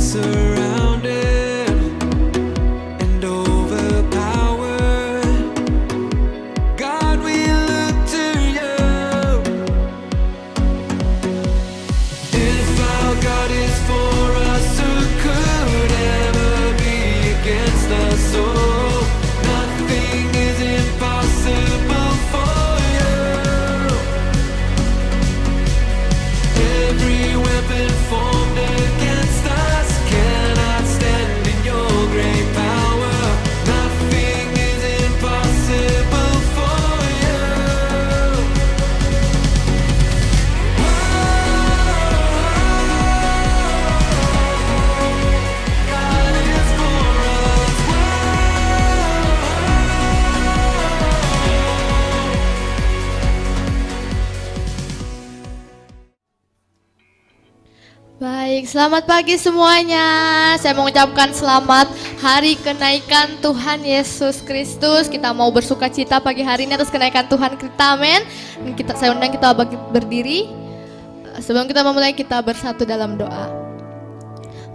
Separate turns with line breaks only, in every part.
surrounded and overpowered. God, we look to you. If our God is for us, who could ever be against us? Oh, nothing is impossible for you. Every weapon formed against us cannot stand in your great power. Nothing is impossible for you. God is for us.
Baik, selamat pagi semuanya. Saya mau mengucapkan selamat hari kenaikan Tuhan Yesus Kristus. Kita mau bersuka cita pagi hari ini atas kenaikan Tuhan kita, amin. Dan saya undang kita berdiri. Sebelum kita memulai, kita bersatu dalam doa.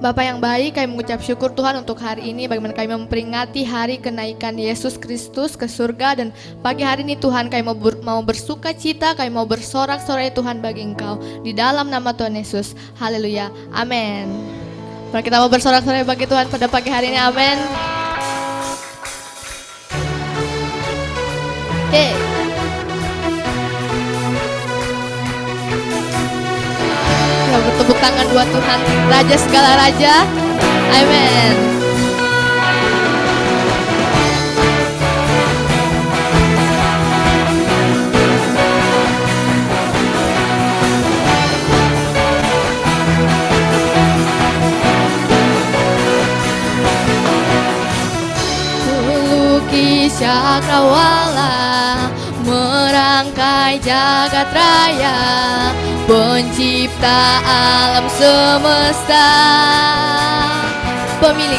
Bapa yang baik, kami mengucap syukur Tuhan untuk hari ini, bagaimana kami memperingati hari kenaikan Yesus Kristus ke surga. Dan pagi hari ini Tuhan, kami mau bersuka cita, kami mau bersorak-sorai Tuhan bagi Engkau, di dalam nama Tuhan Yesus. Haleluya, amin. Mari kita mau bersorak-sorai bagi Tuhan pada pagi hari ini, amin. Oke. Kita bertepuk tangan buat Tuhan, Raja segala Raja, amin. Pelukis cakrawala, merangkai jagat raya, pencipta alam semesta, pemilik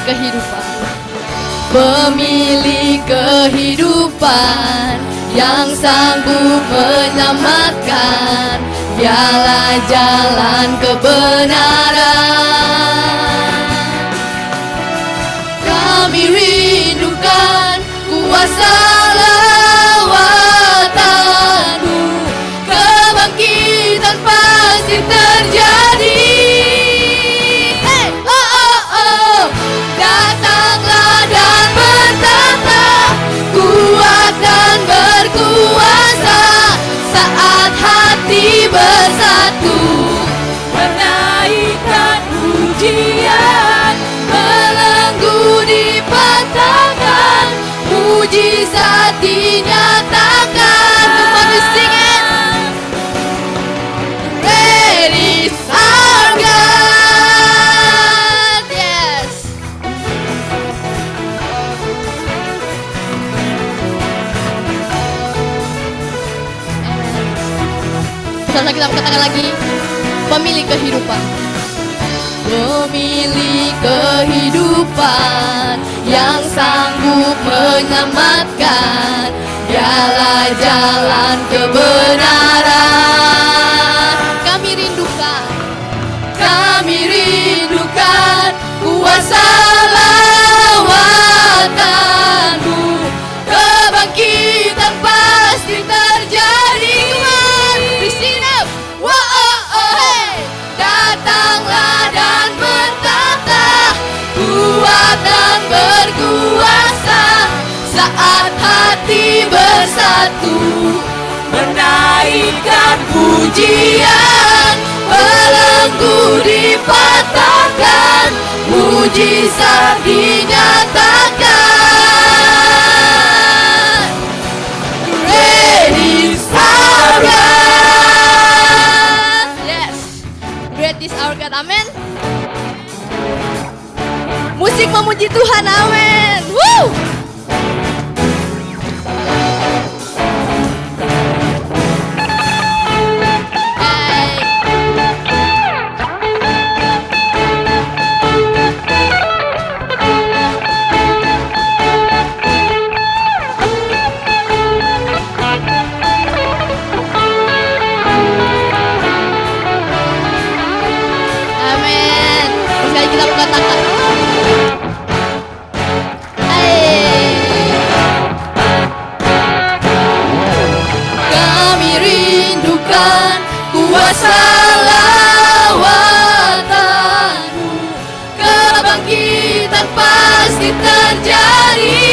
kehidupan yang sanggup menyelamatkan. Dialah jalan kebenaran. Kami rindukan kuasa lawatan-Mu, kebangkitan pasti terjadi. Hey, oh oh oh, datanglah dan bertata, kuat dan berkuasa, saat hati bersatu, menaikkan pujian, belenggu dipatahkan, mujizat dinyatakan. Mari sing it. Great is our God. Yes. Bersama kita katakan lagi, pemilik kehidupan. Pemilik kehidupan yang sanggup menyelamatkan. Dialah jalan kebenaran. Kami rindukan kuasa lawatan-Mu, kebangkitan pasti terjadi. Di sini, wow, oh, oh, hey. Datanglah dan bertata, kuat dan berkuasa, saat hati bersatu, menaikkan pujian, belenggu dipatahkan, mujizat dinyatakan. Great is our God. Yes, great is our God, amin. Musik memuji Tuhan, amin. Woo! katakan. Hey. Kami rindukan kuasa lawatanmu, kebangkitan pasti terjadi.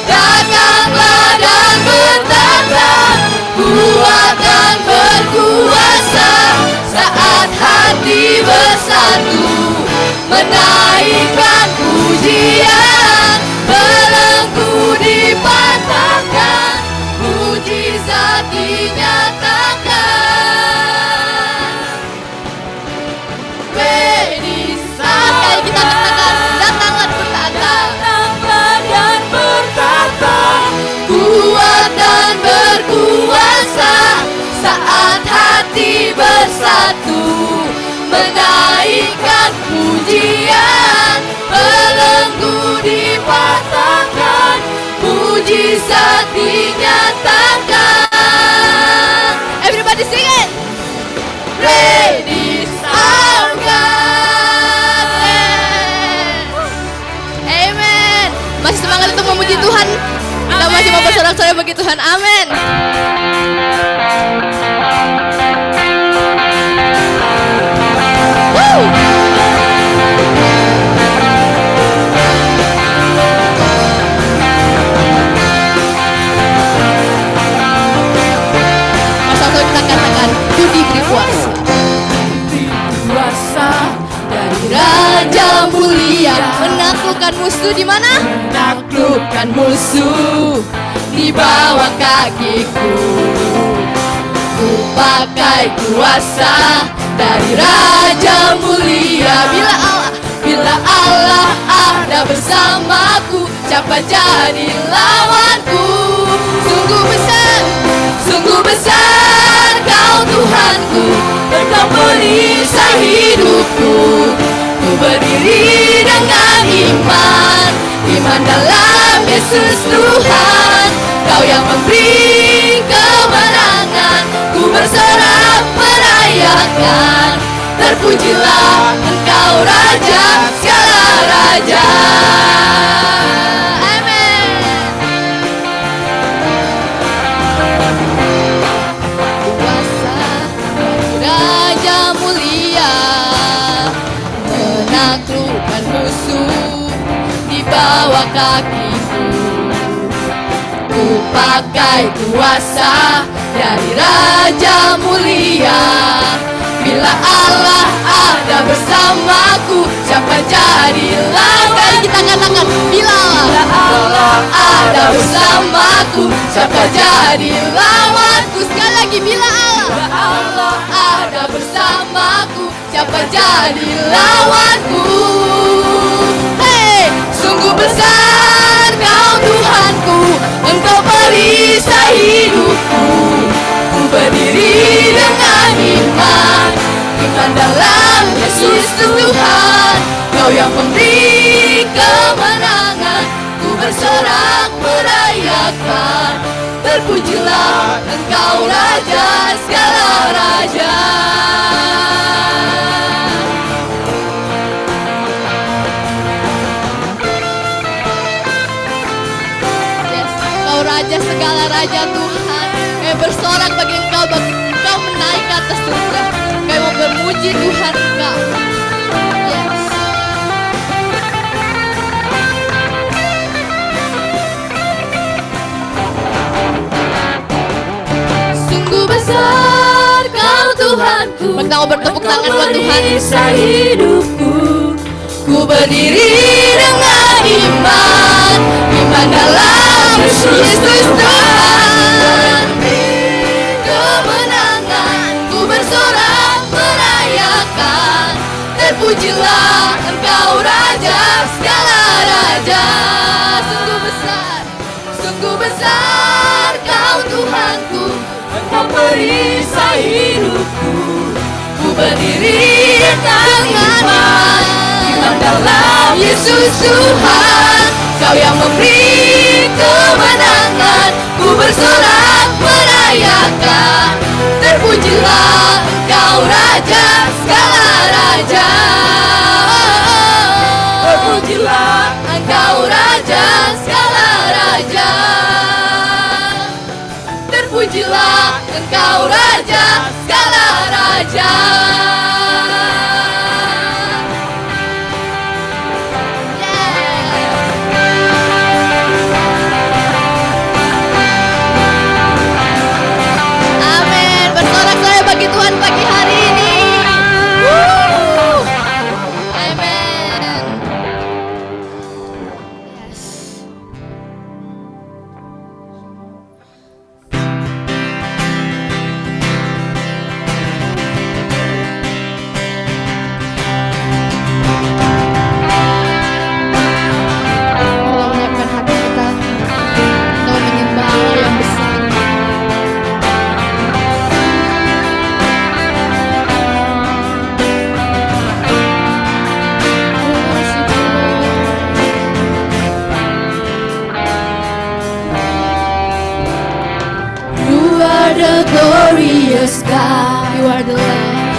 Datanglah dan bertanda, kuat dan berkuasa, saat hati bersatu menaikkan pujian, belenggu dipatahkan, mujizat dinyatakan. Ready, sekali kita katakan, datanglah dan bertanda, kuat dan berkuasa, saat hati bersatu menaikkan pujian, belenggu dipatahkan, mujizat dinyatakan. Everybody sing it. Ready, our God. Amen. Masih semangat untuk memuji Tuhan? Kita masih mau bersorak-sorai bagi Tuhan. Amin. Masa kita katakan, ku diberi kuasa. Kuasa dari Raja Mulia, menaklukkan musuh di mana? Menaklukkan musuh di bawah kakiku. Ku pakai kuasa dari Raja Mulia. Bila Allah ada bersamaku, siapa jadi lawanku? Sungguh besar Kau Tuhanku, Engkau perisai hidupku. Ku berdiri dengan iman dalam Yesus Tuhan. Kau yang memberi kemenangan, ku bersorak merayakan. Terpujilah Engkau Raja segala raja. Amin. Kuasa Raja Mulia, menaklukkan musuh di bawah kakiku. Ku pakai kuasa dari Raja Mulia. Bila Allah ada bersamaku, siapa jadi lawan? Kita katakan, bila Allah ada bersamaku, siapa jadi lawanku? Sekali lagi, bila Allah ada bersamaku, siapa jadi lawanku? Hei, sungguh besar Kau Tuhanku, Engkau perisai hidupku. Ku berdiri dengan iman dalam Yesus Tuhan. Kau yang memberi kemenangan, ku bersorak merayakan. Terpujilah Engkau Raja segala raja. Yes, Kau Raja segala raja Tuhan. Bersorak bagi Engkau menaik ke atas surga. Kau mau bermuji Tuhan Engkau. Yes. Sungguh besar Kau Tuhanku, kita mau bertepuk tangan buat Tuhan. Hidupku, ku berdiri dengan iman dalam Yesus Tuhan. Kemenangan, ku bersorak merayakan. Terpujilah Engkau Raja segala raja. Sungguh besar Kau Tuhanku, Engkau perisai hidupku. Ku berdiri dengan iman dalam Yesus Tuhan. Kau yang memberi kemenangan, ku bersorak merayakan. Terpujilah Engkau Raja segala Amin. Bersorak-sorai bagi Tuhan pagi hari ini. Woo. Amin. Yes. Kita menyiapkan hati kita untuk menyembah Allah yang besar. You are the glorious God. You are the love.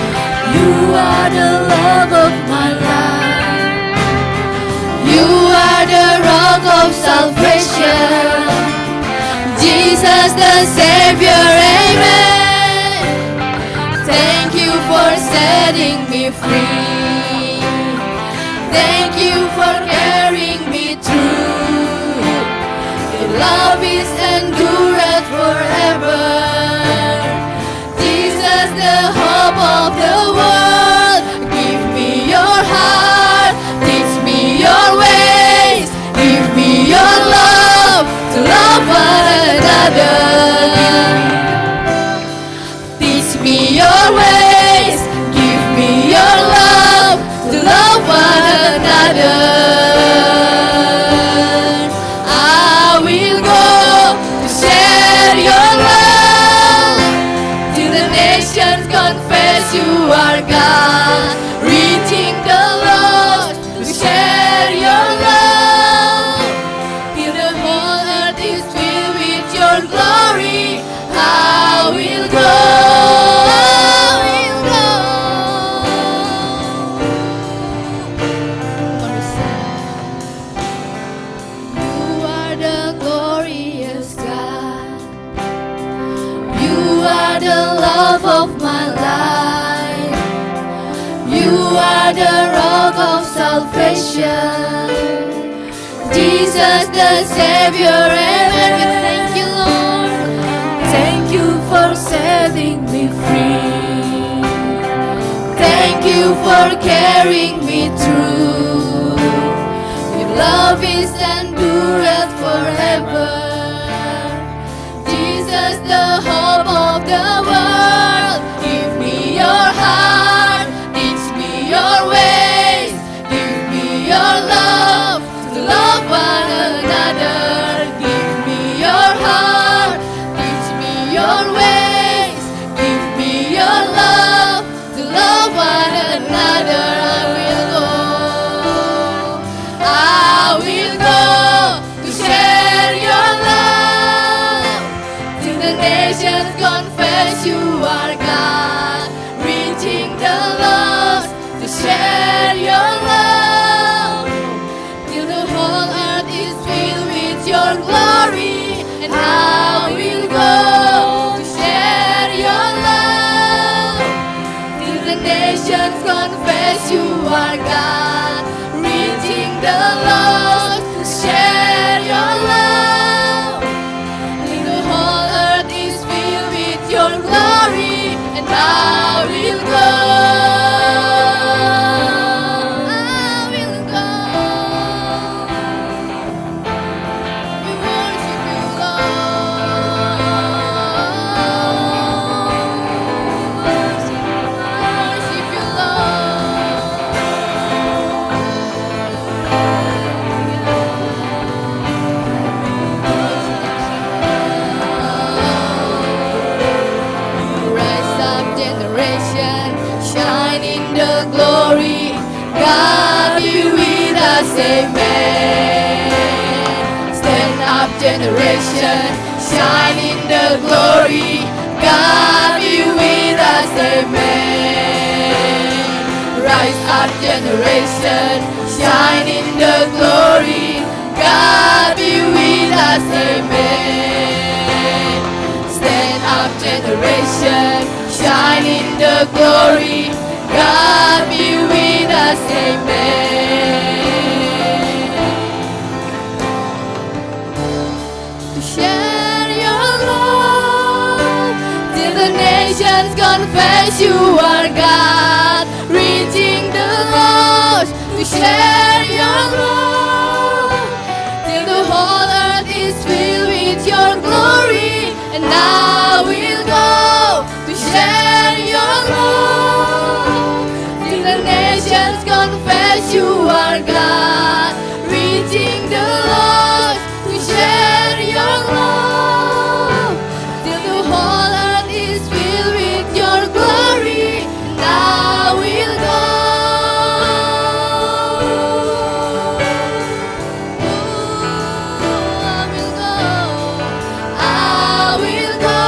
You are the love of my life. You are the rock of salvation. Jesus the Savior, amen. Thank you for setting me free. Thank you for carrying me through. Your love is endured forever. Jesus, the hope of the world. Give me your heart, teach me your ways. Give me your love to love one another. Teach me your ways. Give me your love to love one another. I will go to share your love till the nations confess you are God. Reaching the lost to share your love till the whole earth is filled with your glory. I will go. I will go. You are the glorious God. You are the love of my life. You are the rock of salvation. Jesus the Savior, amen. Thank you, Lord. Thank you for setting me free. Thank you for carrying me through. Your love is endured forever. Jesus, the hope of the world. Give me your heart, teach me your ways. Give me your love to love one another. Give me your heart, teach me your ways. Give me your love to love one another. I will go to share your love till the nations confess you are God. Reaching the lost to share your love till the whole earth is filled with your glory. And I will go to share your love till the nations confess you are God. Reaching the lost to share your love till the whole earth is filled with your glory. And I will go. I will go. We worship you, Lord. Worship you, Lord. Rise up, generation, shine in the glory. God be with us, amen. Stand up, generation, shine in the glory. God be with us, amen. Rise up, generation, shine in the glory. God be with us, amen. Stand up, generation, shine in the glory. God be with us, amen. To share your love till the nations confess you are God. Reaching the lost to share your love till the whole earth is filled with your glory. And I will go to share your love till the nations confess you are God. Reaching the lost to share your love till the whole earth is filled with your glory. And I will go. I will go. I will go.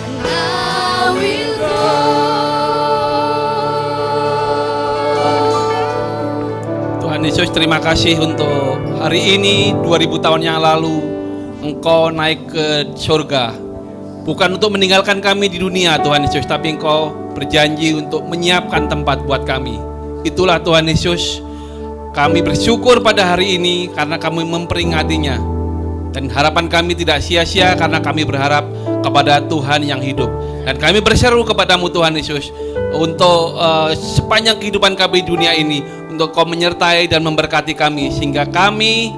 And I will go.
Tuhan Yesus, terima kasih untuk hari ini 2000 tahun yang lalu Engkau naik ke surga. Bukan untuk meninggalkan kami di dunia Tuhan Yesus, tapi Engkau berjanji untuk menyiapkan tempat buat kami. Itulah Tuhan Yesus, kami bersyukur pada hari ini karena kami memperingatinya. Dan harapan kami tidak sia-sia karena kami berharap kepada Tuhan yang hidup. Dan kami berseru kepadamu Tuhan Yesus untuk sepanjang kehidupan kami di dunia ini, untuk Kau menyertai dan memberkati kami sehingga kami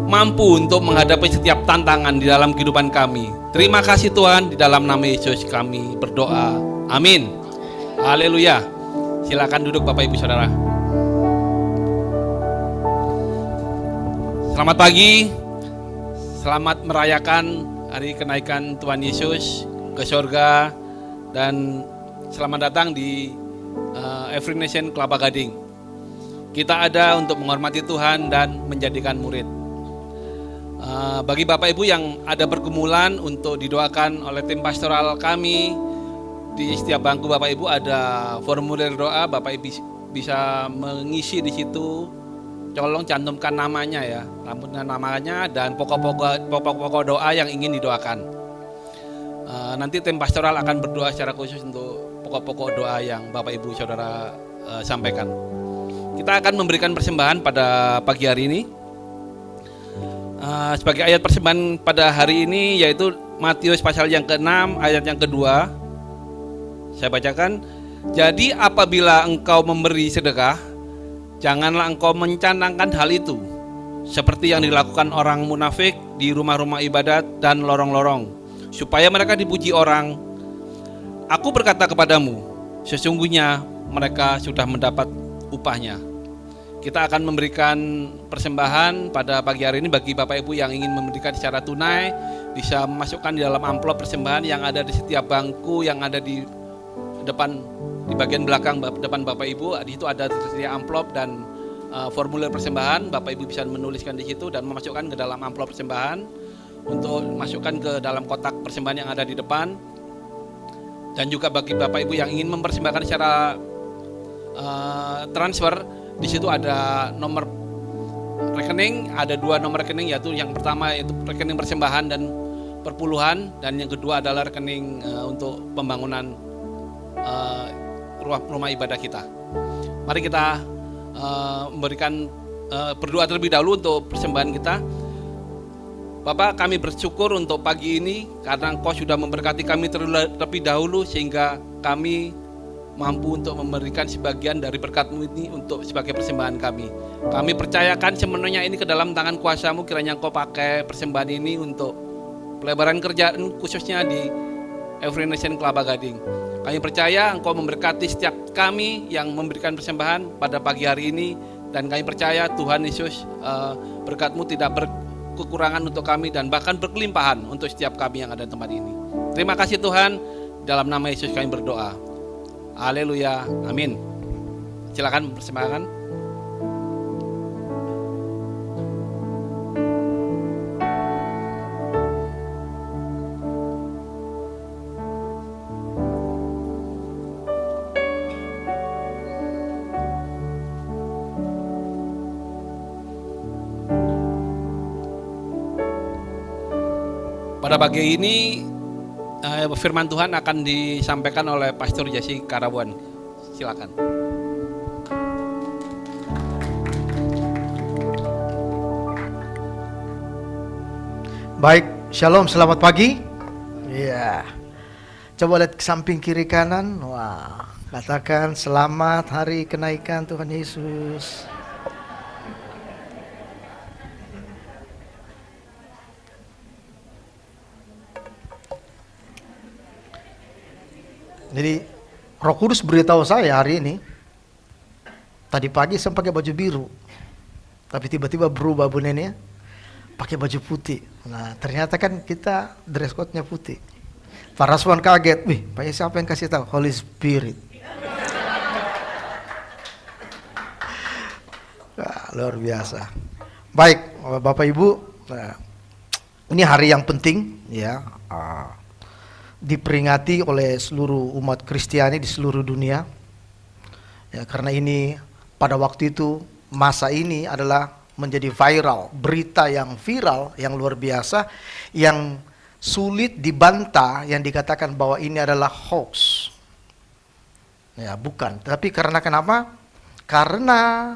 mampu untuk menghadapi setiap tantangan di dalam kehidupan kami. Terima kasih Tuhan, di dalam nama Yesus kami berdoa. Amin. Haleluya. Silakan duduk Bapak Ibu Saudara. Selamat pagi. Selamat merayakan hari kenaikan Tuhan Yesus ke surga, dan selamat datang di Every Nation Kelapa Gading. Kita ada untuk menghormati Tuhan dan menjadikan murid. Bagi Bapak Ibu yang ada pergumulan, untuk didoakan oleh tim pastoral kami, di setiap bangku Bapak Ibu ada formulir doa. Bapak Ibu bisa mengisi di situ. Tolong cantumkan namanya ya, namanya dan pokok-pokok doa yang ingin didoakan. Nanti tim pastoral akan berdoa secara khusus untuk pokok-pokok doa yang Bapak Ibu Saudara sampaikan. Kita akan memberikan persembahan pada pagi hari ini. Sebagai ayat persembahan pada hari ini yaitu Matius pasal yang ke-6 ayat yang kedua. Saya bacakan. Jadi apabila engkau memberi sedekah, janganlah engkau mencanangkan hal itu seperti yang dilakukan orang munafik di rumah-rumah ibadat dan lorong-lorong, supaya mereka dipuji orang. Aku berkata kepadamu, sesungguhnya mereka sudah mendapat upahnya. Kita akan memberikan persembahan pada pagi hari ini. Bagi Bapak Ibu yang ingin memberikan secara tunai, bisa memasukkan di dalam amplop persembahan yang ada di setiap bangku yang ada di depan, di bagian belakang depan Bapak Ibu. Di situ ada tersedia amplop dan formulir persembahan. Bapak Ibu bisa menuliskan di situ dan memasukkan ke dalam amplop persembahan untuk masukkan ke dalam kotak persembahan yang ada di depan. Dan juga bagi Bapak Ibu yang ingin mempersembahkan secara transfer, di situ ada nomor rekening, ada 2 nomor rekening, yaitu yang pertama itu rekening persembahan dan perpuluhan, dan yang kedua adalah rekening untuk pembangunan rumah ibadah kita. Mari kita memberikan berdoa terlebih dahulu untuk persembahan kita. Bapak, kami bersyukur untuk pagi ini karena Engkau sudah memberkati kami terlebih dahulu sehingga kami mampu untuk memberikan sebagian dari berkat-Mu ini untuk sebagai persembahan kami. Kami percayakan sepenuhnya ini ke dalam tangan kuasa-Mu, kiranya Engkau pakai persembahan ini untuk pelebaran kerjaan khususnya di Every Nation Kelapa Gading. Kami percaya Engkau memberkati setiap kami yang memberikan persembahan pada pagi hari ini, dan kami percaya Tuhan Yesus berkat-Mu tidak berkekurangan untuk kami dan bahkan berkelimpahan untuk setiap kami yang ada di tempat ini. Terima kasih Tuhan, dalam nama Yesus kami berdoa. Haleluya, amin. Silakan persembahkan. Pada pagi ini firman Tuhan akan disampaikan oleh Pastor Jesse Karabuan. Silakan.
Baik, shalom, selamat pagi. Iya. Coba lihat ke samping kiri kanan. Wah, katakan selamat hari kenaikan Tuhan Yesus. Jadi Roh Kudus beritahu saya hari ini. Tadi pagi saya pakai baju biru, tapi tiba-tiba berubah Bu Neni ya, pakai baju putih. Nah ternyata kan kita dress code-nya putih. Pak Raswan kaget, wih Pak Yesus siapa yang kasih tahu? Holy Spirit. Nah, luar biasa. Baik Bapak Ibu, nah, ini hari yang penting ya. Diperingati oleh seluruh umat Kristiani di seluruh dunia ya, karena ini pada waktu itu masa ini adalah menjadi viral, berita yang viral yang luar biasa, yang sulit dibantah, yang dikatakan bahwa ini adalah hoax ya, bukan, tapi karena kenapa? Karena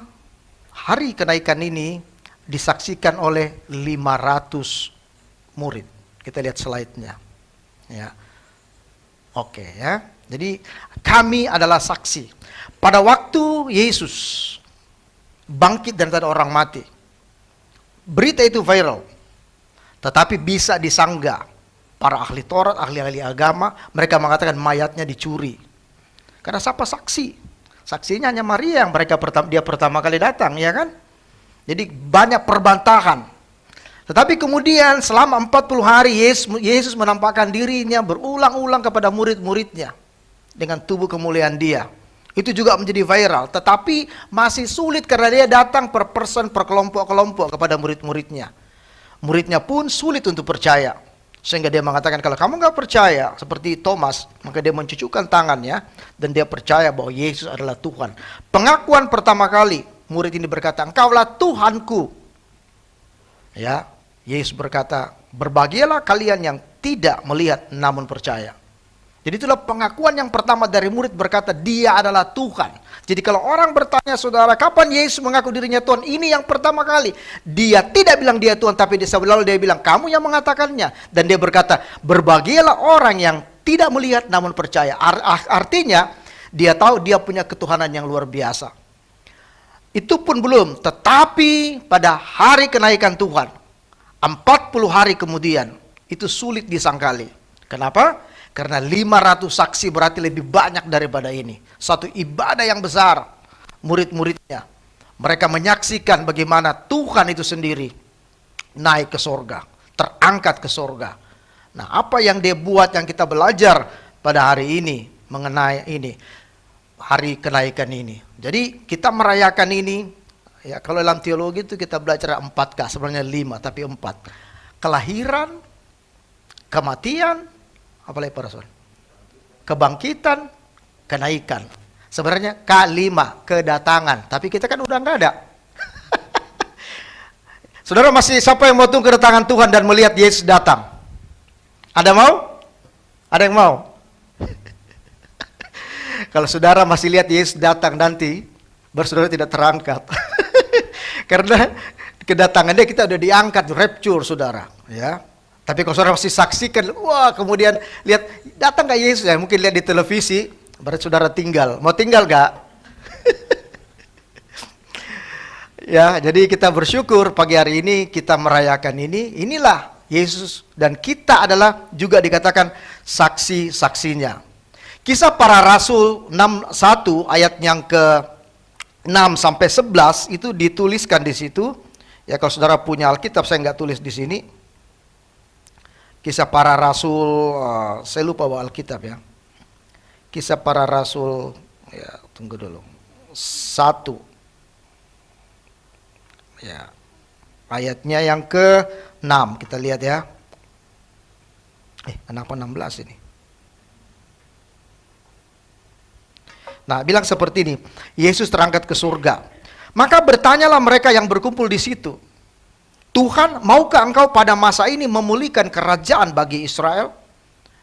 hari kenaikan ini disaksikan oleh 500 murid. Kita lihat slide-nya ya. Oke ya, jadi kami adalah saksi. Pada waktu Yesus bangkit dari antara orang mati, berita itu viral, tetapi bisa disanggah. Para ahli Taurat, ahli-ahli agama, mereka mengatakan mayatnya dicuri. Karena siapa saksi? Saksinya hanya Maria yang dia pertama kali datang, ya kan? Jadi banyak perbantahan. Tetapi kemudian selama 40 hari Yesus menampakkan dirinya berulang-ulang kepada murid-muridnya dengan tubuh kemuliaan dia. Itu juga menjadi viral, tetapi masih sulit karena dia datang per person, per kelompok-kelompok kepada murid-muridnya. Muridnya pun sulit untuk percaya. Sehingga dia mengatakan kalau kamu nggak percaya seperti Thomas, maka dia mencucukkan tangannya dan dia percaya bahwa Yesus adalah Tuhan. Pengakuan pertama kali murid ini berkata, "Engkaulah Tuhanku." Ya, Yesus berkata, "Berbahagialah kalian yang tidak melihat namun percaya." Jadi itulah pengakuan yang pertama dari murid berkata, dia adalah Tuhan. Jadi kalau orang bertanya, saudara, kapan Yesus mengaku dirinya Tuhan? Ini yang pertama kali. Dia tidak bilang dia Tuhan, tapi lalu dia bilang, kamu yang mengatakannya. Dan dia berkata, berbahagialah orang yang tidak melihat namun percaya. Artinya, dia tahu dia punya ketuhanan yang luar biasa. Itu pun belum, tetapi pada hari kenaikan Tuhan, 40 hari kemudian, itu sulit disangkali. Kenapa? Karena 500 saksi berarti lebih banyak daripada ini. Satu ibadah yang besar, murid-muridnya. Mereka menyaksikan bagaimana Tuhan itu sendiri naik ke sorga, terangkat ke sorga. Nah, apa yang dia buat yang kita belajar pada hari ini mengenai ini, hari kenaikan ini. Jadi kita merayakan ini, ya kalau dalam teologi itu kita belajar 4K, sebenarnya 5 tapi 4. Kelahiran, kematian, apalagi para saudara? Kebangkitan, kenaikan. Sebenarnya K5, kedatangan. Tapi kita kan udah nggak ada. Saudara masih siapa yang mau tunggu kedatangan Tuhan dan melihat Yesus datang? Ada mau? Ada yang mau? Kalau saudara masih lihat Yesus datang nanti, bersaudara tidak terangkat. Karena kedatangannya kita udah diangkat, rapture saudara. Ya. Tapi kalau saudara masih saksikan, wah kemudian lihat, datang gak Yesus ya? Mungkin lihat di televisi, berarti saudara tinggal. Mau tinggal gak? Ya, jadi kita bersyukur pagi hari ini kita merayakan ini. Inilah Yesus dan kita adalah juga dikatakan saksi-saksinya. Kisah para Rasul 6:1 ayat yang ke-6 sampai 11 itu dituliskan di situ. Ya kalau saudara punya Alkitab, saya nggak tulis di sini. Kisah para Rasul, saya lupa bawa Alkitab ya. Kisah para Rasul, ya tunggu dulu. 1. Ya, ayatnya yang ke-6 kita lihat ya. Kenapa 16 ini? Nah, bilang seperti ini. Yesus terangkat ke surga. Maka bertanyalah mereka yang berkumpul di situ. Tuhan, maukah engkau pada masa ini memulihkan kerajaan bagi Israel?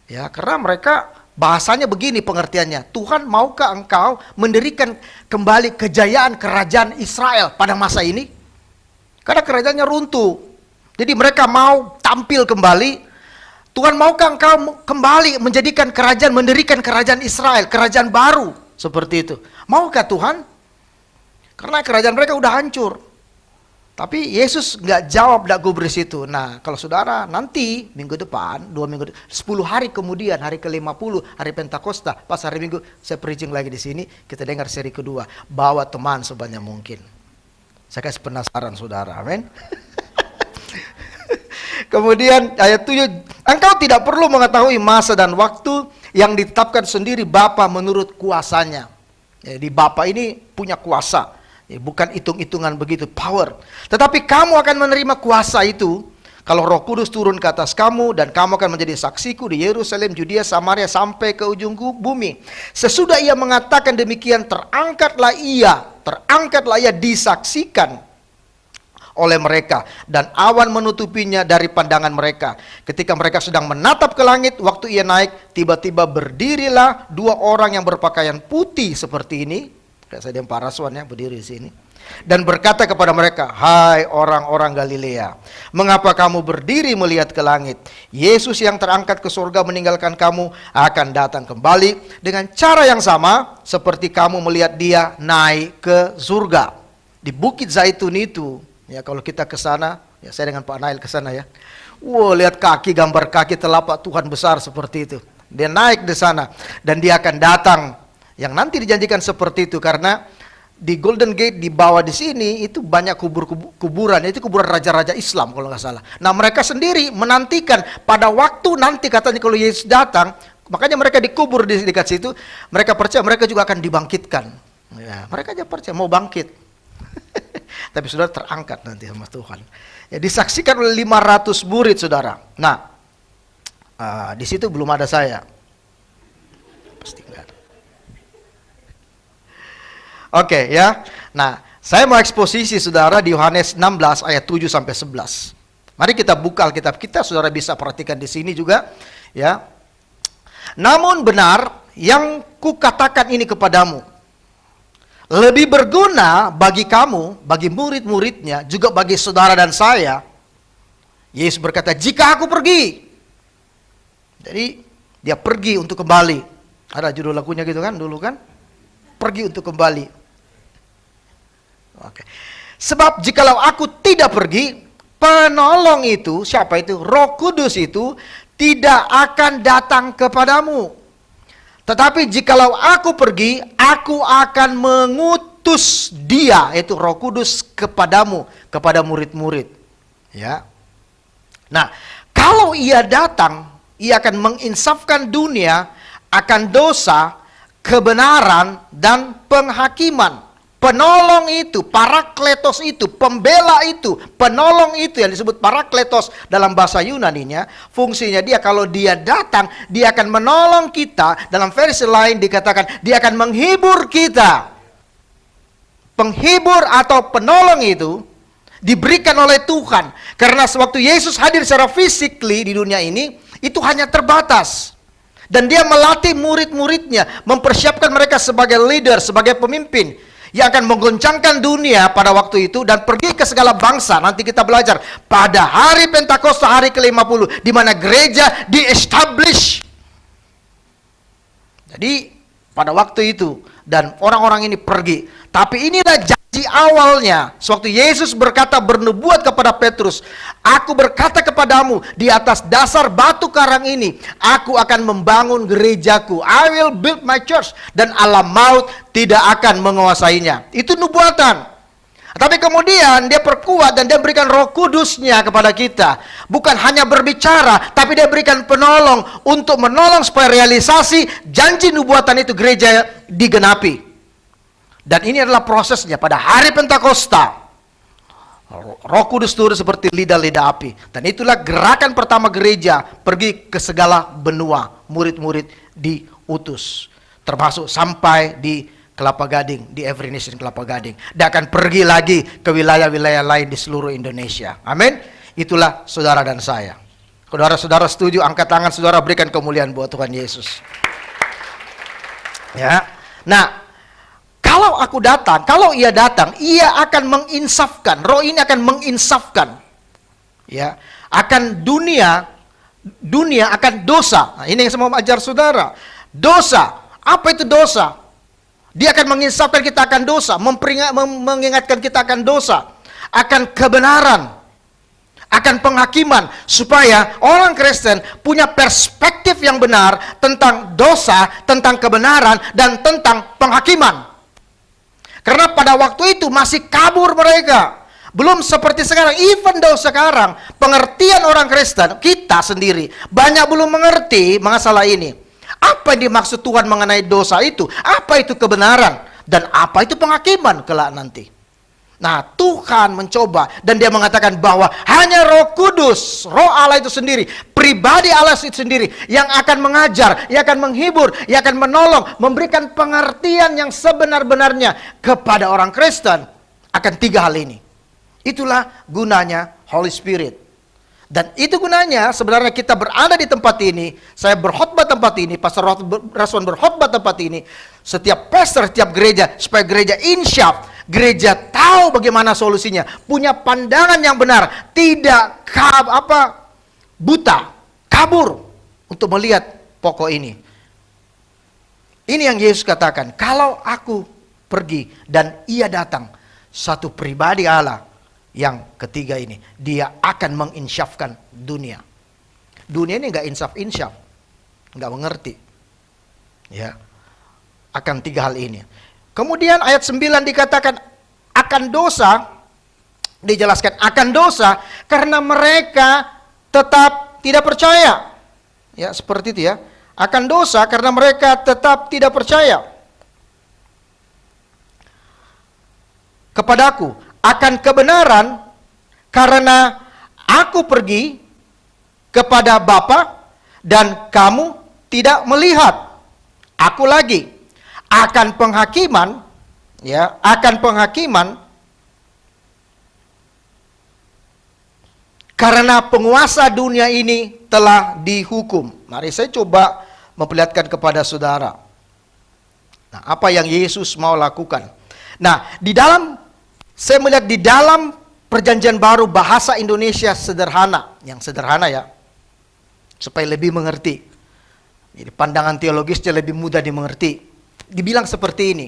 Ya, karena mereka bahasanya begini pengertiannya. Tuhan, maukah engkau mendirikan kembali kejayaan kerajaan Israel pada masa ini? Karena kerajaannya runtuh. Jadi mereka mau tampil kembali. Tuhan, maukah engkau kembali menjadikan kerajaan, mendirikan kerajaan Israel, kerajaan baru seperti itu? Maukah Tuhan? Karena kerajaan mereka udah hancur. Tapi Yesus nggak jawab, nggak gubris itu. Nah, kalau saudara nanti minggu depan, 10 hari kemudian, hari ke-50, hari Pentakosta, pas hari Minggu, saya preaching lagi di sini, kita dengar seri kedua. Bawa teman sebanyak mungkin. Saya kasih penasaran saudara, amin. Kemudian ayat 7, engkau tidak perlu mengetahui masa dan waktu yang ditetapkan sendiri Bapa menurut kuasanya. Jadi Bapa ini punya kuasa. Bukan hitung-hitungan begitu, power. Tetapi kamu akan menerima kuasa itu kalau Roh Kudus turun ke atas kamu, dan kamu akan menjadi saksiku di Yerusalem, Judea, Samaria, sampai ke ujung bumi. Sesudah ia mengatakan demikian, terangkatlah ia disaksikan oleh mereka, dan awan menutupinya dari pandangan mereka. Ketika mereka sedang menatap ke langit, waktu ia naik, tiba-tiba berdirilah 2 orang yang berpakaian putih seperti ini. Saya dan paraswan ya berdiri di sini, dan berkata kepada mereka, hai orang-orang Galilea, mengapa kamu berdiri melihat ke langit? Yesus yang terangkat ke surga meninggalkan kamu akan datang kembali dengan cara yang sama seperti kamu melihat dia naik ke surga. Di Bukit Zaitun itu, ya kalau kita ke sana, ya saya dengan Pak Nail ke sana ya. Wow, lihat kaki, gambar kaki telapak Tuhan besar seperti itu. Dia naik di sana dan dia akan datang. Yang nanti dijanjikan seperti itu, karena di Golden Gate di bawah di sini itu banyak kuburan, itu kuburan raja-raja Islam kalau nggak salah. Nah, mereka sendiri menantikan pada waktu nanti katanya kalau Yesus datang, makanya mereka dikubur di dekat situ. Mereka percaya mereka juga akan dibangkitkan. Ya, mereka aja percaya mau bangkit. Tapi saudara terangkat nanti sama Tuhan. Ya, disaksikan oleh 500 murid saudara. Nah, di situ belum ada saya. Pasti enggak ada. Oke ya. Nah, saya mau eksposisi saudara di Yohanes 16 ayat 7 sampai 11. Mari kita buka Alkitab kita, saudara bisa perhatikan di sini juga ya. Namun benar yang kukatakan ini kepadamu, lebih berguna bagi kamu, bagi murid-muridnya, juga bagi saudara dan saya. Yesus berkata, jika aku pergi. Jadi dia pergi untuk kembali. Ada judul lagunya gitu kan dulu kan? Pergi untuk kembali. Oke. Sebab jikalau aku tidak pergi, penolong itu, siapa itu? Roh Kudus itu tidak akan datang kepadamu. Tetapi jikalau aku pergi, aku akan mengutus dia, yaitu Roh Kudus kepadamu, kepada murid-murid. Ya. Nah, kalau ia datang, ia akan menginsafkan dunia akan dosa, kebenaran, dan penghakiman. Penolong itu, parakletos itu, pembela itu, penolong itu yang disebut parakletos dalam bahasa Yunaninya, fungsinya dia kalau dia datang, dia akan menolong kita. Dalam versi lain dikatakan, dia akan menghibur kita. Penghibur atau penolong itu diberikan oleh Tuhan. Karena sewaktu Yesus hadir secara physically di dunia ini, itu hanya terbatas. Dan dia melatih murid-muridnya, mempersiapkan mereka sebagai leader, sebagai pemimpin yang akan menggoncangkan dunia pada waktu itu dan pergi ke segala bangsa. Nanti kita belajar pada hari Pentakosta, hari ke-50, di mana gereja di-establish. Jadi pada waktu itu, dan orang-orang ini pergi. Tapi inilah janji awalnya. Sewaktu Yesus berkata, bernubuat kepada Petrus, aku berkata kepadamu, di atas dasar batu karang ini, aku akan membangun gerejaku. I will build my church. Dan alam maut tidak akan menguasainya. Itu nubuatan. Tapi kemudian dia perkuat dan dia berikan Roh Kudusnya kepada kita. Bukan hanya berbicara, tapi dia berikan penolong untuk menolong supaya realisasi janji nubuatan itu gereja digenapi. Dan ini adalah prosesnya pada hari Pentakosta. Roh Kudus turun seperti lidah-lidah api. Dan itulah gerakan pertama gereja pergi ke segala benua. Murid-murid diutus. Termasuk sampai di Kelapa Gading, di Every Nation Kelapa Gading. Dia akan pergi lagi ke wilayah-wilayah lain di seluruh Indonesia. Amin. Itulah saudara dan saya. Saudara-saudara setuju, angkat tangan saudara, berikan kemuliaan buat Tuhan Yesus. Ya. Nah, kalau aku datang, kalau ia datang, ia akan menginsafkan. Roh ini akan menginsafkan. Ya, akan dunia akan dosa. Nah, ini yang saya mau ajar saudara. Dosa. Apa itu dosa? Dia akan menginsafkan kita akan dosa, mengingatkan kita akan dosa, akan kebenaran, akan penghakiman, supaya orang Kristen punya perspektif yang benar tentang dosa, tentang kebenaran, dan tentang penghakiman. Karena pada waktu itu masih kabur mereka. Belum seperti sekarang. Even though sekarang pengertian orang Kristen, kita sendiri banyak belum mengerti masalah ini. Apa yang dimaksud Tuhan mengenai dosa itu? Apa itu kebenaran? Dan apa itu penghakiman kelak nanti? Nah, Tuhan mencoba dan dia mengatakan bahwa hanya Roh Kudus, Roh Allah itu sendiri, pribadi Allah itu sendiri yang akan mengajar, yang akan menghibur, yang akan menolong, memberikan pengertian yang sebenar-benarnya kepada orang Kristen akan 3 hal ini. Itulah gunanya Holy Spirit. Dan itu gunanya sebenarnya kita berada di tempat ini, saya berkhotbah tempat ini, Pastor Raswan berkhotbah tempat ini, setiap pastor, setiap gereja, supaya gereja insyaf, gereja tahu bagaimana solusinya, punya pandangan yang benar, tidak buta, kabur untuk melihat pokok ini. Ini yang Yesus katakan, kalau aku pergi dan ia datang, satu pribadi Allah yang ketiga ini, dia akan menginsyafkan dunia. Dunia ini nggak insyaf, nggak mengerti. Ya, akan 3 hal ini. Kemudian ayat 9 dikatakan akan dosa, dijelaskan akan dosa karena mereka tetap tidak percaya. Ya, seperti itu ya. Akan dosa karena mereka tetap tidak percaya kepadaku. Akan kebenaran karena aku pergi kepada Bapa dan kamu tidak melihat aku lagi. Akan penghakiman, ya, akan penghakiman karena penguasa dunia ini telah dihukum. Mari saya coba memperlihatkan kepada saudara. Nah, apa yang Yesus mau lakukan? Nah, saya melihat di dalam Perjanjian Baru bahasa Indonesia sederhana, yang sederhana ya, supaya lebih mengerti. Jadi pandangan teologisnya lebih mudah dimengerti. Dibilang seperti ini.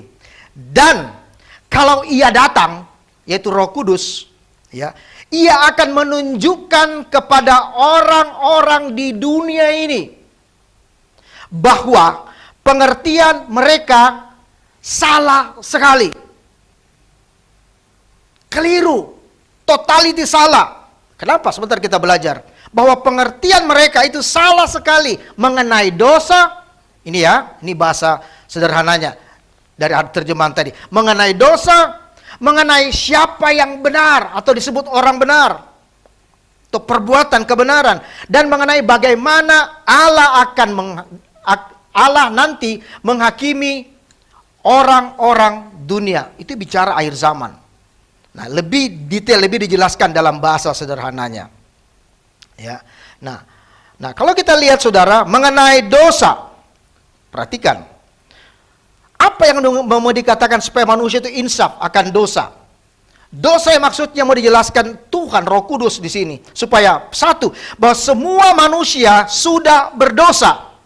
Dan kalau ia datang, yaitu Roh Kudus, ya, ia akan menunjukkan kepada orang-orang di dunia ini bahwa pengertian mereka salah sekali. Keliru, totality salah. Kenapa? Sebentar kita belajar. Bahwa pengertian mereka itu salah sekali mengenai dosa. Ini ya, ini bahasa sederhananya dari terjemahan tadi. Mengenai dosa, mengenai siapa yang benar atau disebut orang benar. Atau perbuatan kebenaran. Dan mengenai bagaimana Allah nanti menghakimi orang-orang dunia. Itu bicara akhir zaman. Nah, lebih detail, lebih dijelaskan dalam bahasa sederhananya. Ya. Nah, kalau kita lihat saudara mengenai dosa, perhatikan. Apa yang mau dikatakan supaya manusia itu insaf akan dosa? Dosa yang maksudnya mau dijelaskan Tuhan Roh Kudus di sini, supaya satu, bahwa semua manusia sudah berdosa.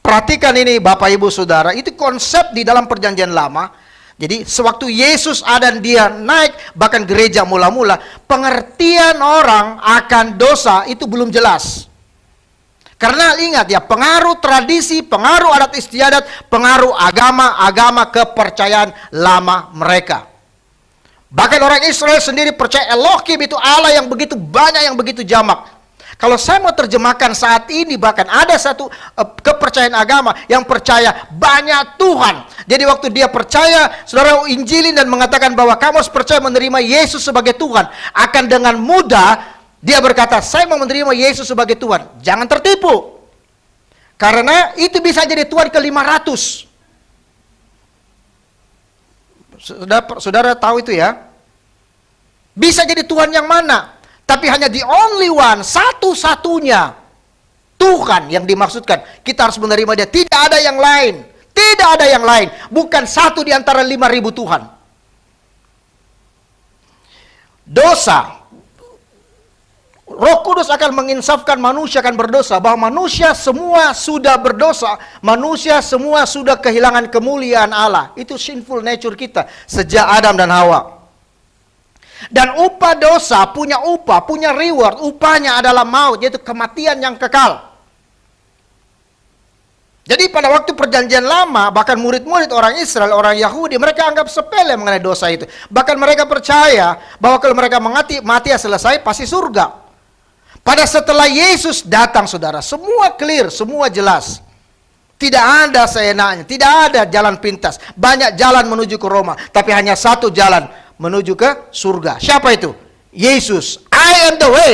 Perhatikan ini Bapak Ibu Saudara, itu konsep di dalam Perjanjian Lama. Jadi sewaktu Yesus ada dan dia naik, bahkan gereja mula-mula, pengertian orang akan dosa itu belum jelas. Karena ingat ya, pengaruh tradisi, pengaruh adat istiadat, pengaruh agama kepercayaan lama mereka. Bahkan orang Israel sendiri percaya Elohim itu Allah yang begitu banyak, yang begitu jamak. Kalau saya mau terjemahkan saat ini, bahkan ada satu kepercayaan agama yang percaya banyak Tuhan. Jadi waktu dia percaya, saudara injilin dan mengatakan bahwa kamu harus percaya menerima Yesus sebagai Tuhan, akan dengan mudah dia berkata, saya mau menerima Yesus sebagai Tuhan. Jangan tertipu. Karena itu bisa jadi Tuhan ke-500. Saudara tahu itu ya. Bisa jadi Tuhan yang mana? Tapi hanya the only one, satu-satunya Tuhan yang dimaksudkan. Kita harus menerima dia. Tidak ada yang lain. Tidak ada yang lain. Bukan satu di antara 5.000 Tuhan. Dosa. Roh Kudus akan menginsafkan manusia akan berdosa, bahwa manusia semua sudah berdosa, manusia semua sudah kehilangan kemuliaan Allah. Itu sinful nature kita sejak Adam dan Hawa. Dan upah dosa punya upah, punya reward. Upahnya adalah maut, yaitu kematian yang kekal. Jadi pada waktu perjanjian lama, bahkan murid-murid orang Israel, orang Yahudi, mereka anggap sepele mengenai dosa itu. Bahkan mereka percaya bahwa kalau mereka mati selesai, pasti surga. Pada setelah Yesus datang, saudara, semua clear, semua jelas. Tidak ada seenaknya, tidak ada jalan pintas. Banyak jalan menuju ke Roma, tapi hanya satu jalan menuju ke surga. Siapa itu? Yesus. I am the way.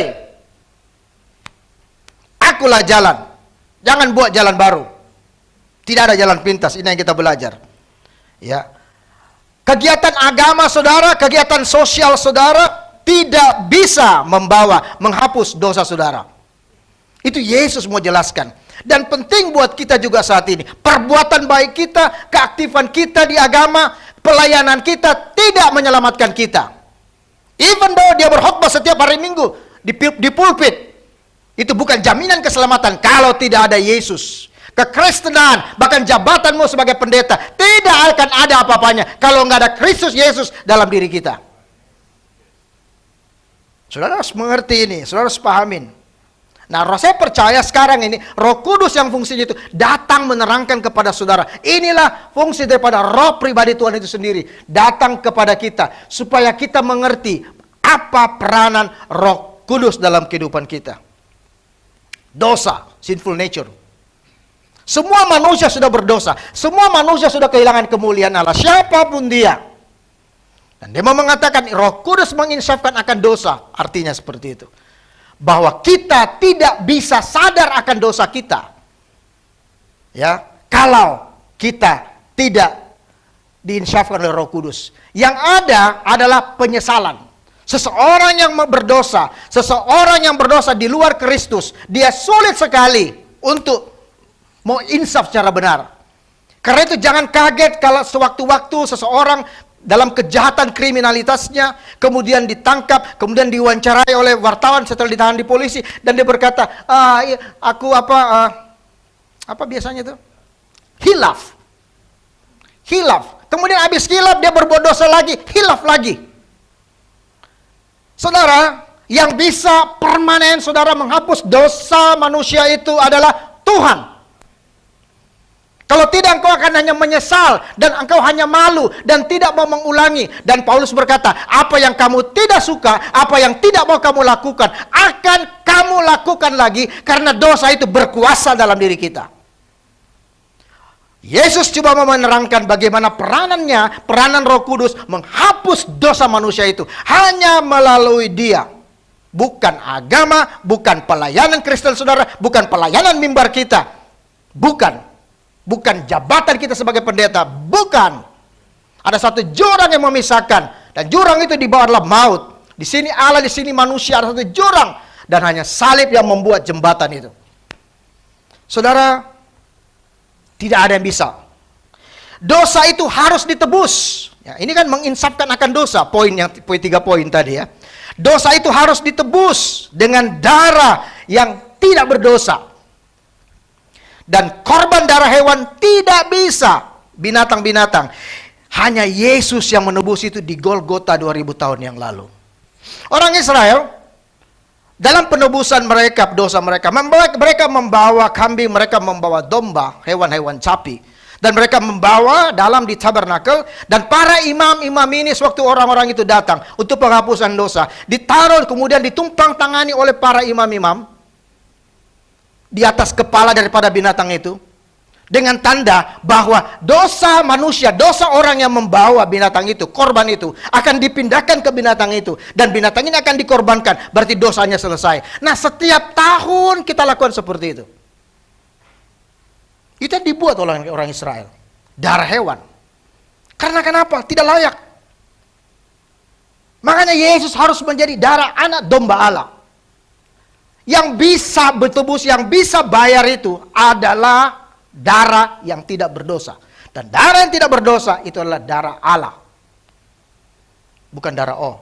Akulah jalan. Jangan buat jalan baru. Tidak ada jalan pintas. Ini yang kita belajar. Ya. Kegiatan agama saudara, kegiatan sosial saudara tidak bisa menghapus dosa saudara. Itu Yesus mau jelaskan. Dan penting buat kita juga saat ini. Perbuatan baik kita, keaktifan kita di agama, pelayanan kita tidak menyelamatkan kita. Even though dia berkhotbah setiap hari Minggu di pulpit, itu bukan jaminan keselamatan kalau tidak ada Yesus. Kekristenan, bahkan jabatanmu sebagai pendeta, tidak akan ada apa-apanya kalau nggak ada Kristus Yesus dalam diri kita. Saudara harus mengerti ini, saudara harus pahamin. Nah, saya percaya sekarang ini Roh Kudus yang fungsinya itu datang menerangkan kepada saudara. Inilah fungsi daripada Roh pribadi Tuhan itu sendiri, datang kepada kita supaya kita mengerti apa peranan Roh Kudus dalam kehidupan kita. Dosa, sinful nature. Semua manusia sudah berdosa, semua manusia sudah kehilangan kemuliaan Allah, siapapun dia. Dan dia mau mengatakan Roh Kudus menginsafkan akan dosa. Artinya seperti itu. Bahwa kita tidak bisa sadar akan dosa kita. Ya, kalau kita tidak diinsafkan oleh Roh Kudus. Yang ada adalah penyesalan. Seseorang yang berdosa, seseorang yang berdosa di luar Kristus, dia sulit sekali untuk mau insaf secara benar. Karena itu jangan kaget kalau sewaktu-waktu seseorang dalam kejahatan kriminalitasnya, kemudian ditangkap, kemudian diwawancarai oleh wartawan setelah ditahan di polisi, dan dia berkata, aku apa biasanya itu? Hilaf. Kemudian habis hilaf, dia berbuat dosa lagi, hilaf lagi. Saudara, yang bisa permanen saudara menghapus dosa manusia itu adalah Tuhan. Kalau tidak, engkau akan hanya menyesal dan engkau hanya malu dan tidak mau mengulangi. Dan Paulus berkata, apa yang kamu tidak suka, apa yang tidak mau kamu lakukan, akan kamu lakukan lagi karena dosa itu berkuasa dalam diri kita. Yesus coba mau menerangkan bagaimana peranan Roh Kudus menghapus dosa manusia itu hanya melalui Dia. Bukan agama, bukan pelayanan Kristen saudara, bukan pelayanan mimbar kita. Bukan jabatan kita sebagai pendeta, bukan. Ada satu jurang yang memisahkan, dan jurang itu di bawah adalah maut. Di sini Allah, di sini manusia, ada satu jurang, dan hanya salib yang membuat jembatan itu. Saudara, tidak ada yang bisa. Dosa itu harus ditebus. Ya, ini kan menginsafkan akan dosa, poin 3 poin tadi ya. Dosa itu harus ditebus dengan darah yang tidak berdosa. Dan korban darah hewan tidak bisa, binatang-binatang. Hanya Yesus yang menebus itu di Golgota 2000 tahun yang lalu. Orang Israel, dalam penebusan mereka, dosa mereka membawa kambing, mereka membawa domba, hewan-hewan sapi. Dan mereka membawa dalam di tabernakel. Dan para imam-imam ini sewaktu orang-orang itu datang untuk penghapusan dosa, ditaruh kemudian ditumpang tangani oleh para imam-imam di atas kepala daripada binatang itu, dengan tanda bahwa dosa manusia, dosa orang yang membawa binatang itu, korban itu, akan dipindahkan ke binatang itu, dan binatang ini akan dikorbankan, berarti dosanya selesai. Nah, setiap tahun kita lakukan seperti itu. Itu dibuat oleh orang Israel, darah hewan. Karena kenapa? Tidak layak. Makanya Yesus harus menjadi darah anak domba Allah. Yang bisa bertebus, yang bisa bayar itu adalah darah yang tidak berdosa. Dan darah yang tidak berdosa itu adalah darah Allah. Bukan darah O.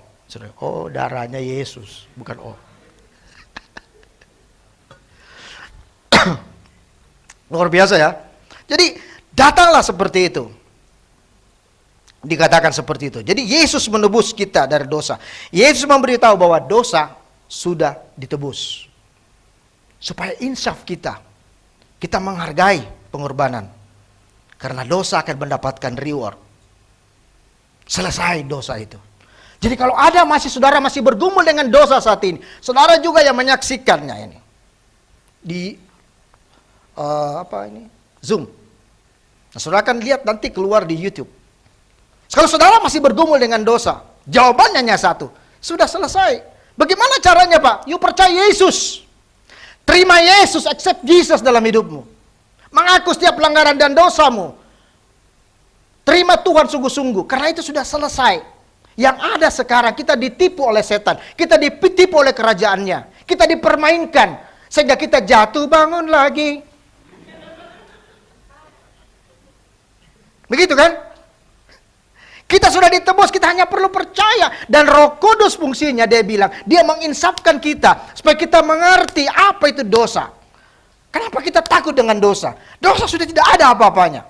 Oh, darahnya Yesus, bukan O. Luar biasa ya. Jadi datanglah seperti itu. Dikatakan seperti itu. Jadi Yesus menebus kita dari dosa. Yesus memberitahu bahwa dosa sudah ditebus. Supaya insaf kita. Kita menghargai pengorbanan. Karena dosa akan mendapatkan reward. Selesai dosa itu. Jadi kalau ada saudara masih bergumul dengan dosa saat ini. Saudara juga yang menyaksikannya ini. Di Zoom. Nah, saudara akan lihat nanti keluar di YouTube. Kalau saudara masih bergumul dengan dosa, jawabannya hanya satu. Sudah selesai. Bagaimana caranya, Pak? You percaya Yesus. Terima Yesus, accept Jesus dalam hidupmu. Mengaku setiap pelanggaran dan dosamu. Terima Tuhan sungguh-sungguh. Karena itu sudah selesai. Yang ada sekarang, kita ditipu oleh setan. Kita ditipu oleh kerajaannya. Kita dipermainkan. Sehingga kita jatuh bangun lagi. Begitu kan? Kita sudah ditebus, kita hanya perlu percaya. Dan Roh Kudus fungsinya, dia bilang, dia menginsafkan kita supaya kita mengerti apa itu dosa. Kenapa kita takut dengan dosa? Dosa sudah tidak ada apa-apanya.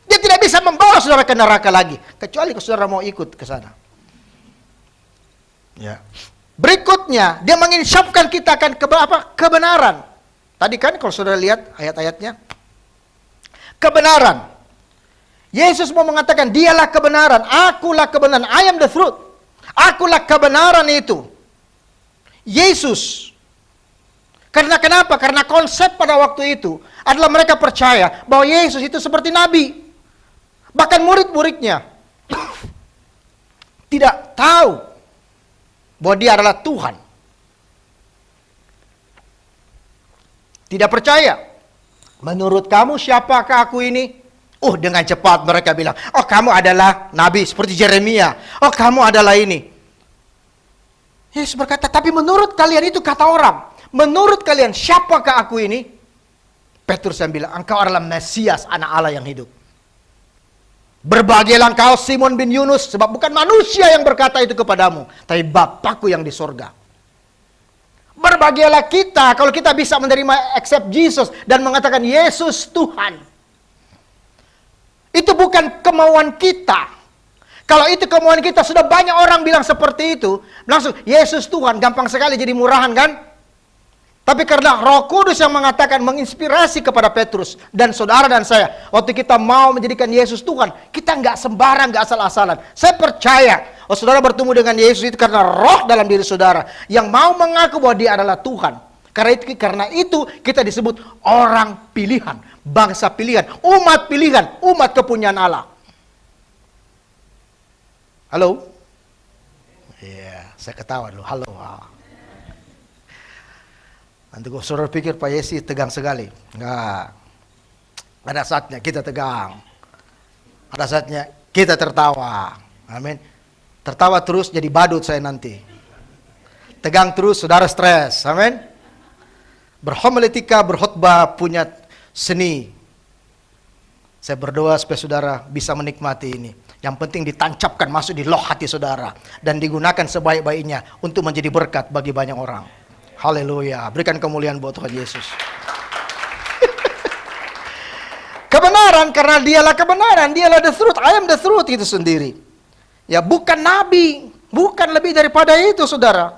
Dia tidak bisa membawa saudara ke neraka lagi, kecuali kalau saudara mau ikut ke sana. Ya. Berikutnya, dia menginsafkan kita akan kebenaran. Tadi kan kalau saudara lihat ayat-ayatnya, kebenaran. Yesus mau mengatakan, dialah kebenaran, akulah kebenaran, I am the truth. Akulah kebenaran itu. Yesus. Karena kenapa? Karena konsep pada waktu itu adalah mereka percaya bahwa Yesus itu seperti Nabi. Bahkan murid-muridnya tidak tahu bahwa dia adalah Tuhan. Tidak percaya. Menurut kamu siapakah aku ini? Dengan cepat mereka bilang, oh kamu adalah nabi seperti Yeremia. Oh kamu adalah ini. Yesus berkata, tapi menurut kalian itu kata orang. Menurut kalian siapakah aku ini? Petrus yang bilang, engkau adalah Mesias, anak Allah yang hidup. Berbahagialah engkau Simon bin Yunus, sebab bukan manusia yang berkata itu kepadamu, tapi Bapakku yang di sorga. Berbahagialah kita kalau kita bisa menerima accept Jesus dan mengatakan Yesus Tuhan. Itu bukan kemauan kita. Kalau itu kemauan kita, sudah banyak orang bilang seperti itu. Langsung, Yesus Tuhan, gampang sekali jadi murahan kan? Tapi karena Roh Kudus yang mengatakan, menginspirasi kepada Petrus dan saudara dan saya. Waktu kita mau menjadikan Yesus Tuhan, kita nggak sembarang, nggak asal-asalan. Saya percaya, saudara bertemu dengan Yesus itu karena roh dalam diri saudara. Yang mau mengaku bahwa dia adalah Tuhan. Karena itu kita disebut orang pilihan, bangsa pilihan, umat pilihan, umat kepunyaan Allah. Halo? Iya, saya ketawa dulu. Halo. Nanti kalau saudara pikir Pak Yesi tegang sekali. Enggak. Ada saatnya kita tegang. Ada saatnya kita tertawa. Amin. Tertawa terus jadi badut saya nanti. Tegang terus saudara stres. Amin. Berhomiletika, berkhotbah, punya seni. Saya berdoa supaya saudara bisa menikmati ini. Yang penting ditancapkan masuk di loh hati saudara. Dan digunakan sebaik-baiknya untuk menjadi berkat bagi banyak orang. Haleluya. Berikan kemuliaan buat Tuhan Yesus. Kebenaran, karena dialah kebenaran. Dialah the truth. I am the truth itu sendiri. Ya, bukan nabi. Bukan lebih daripada itu saudara.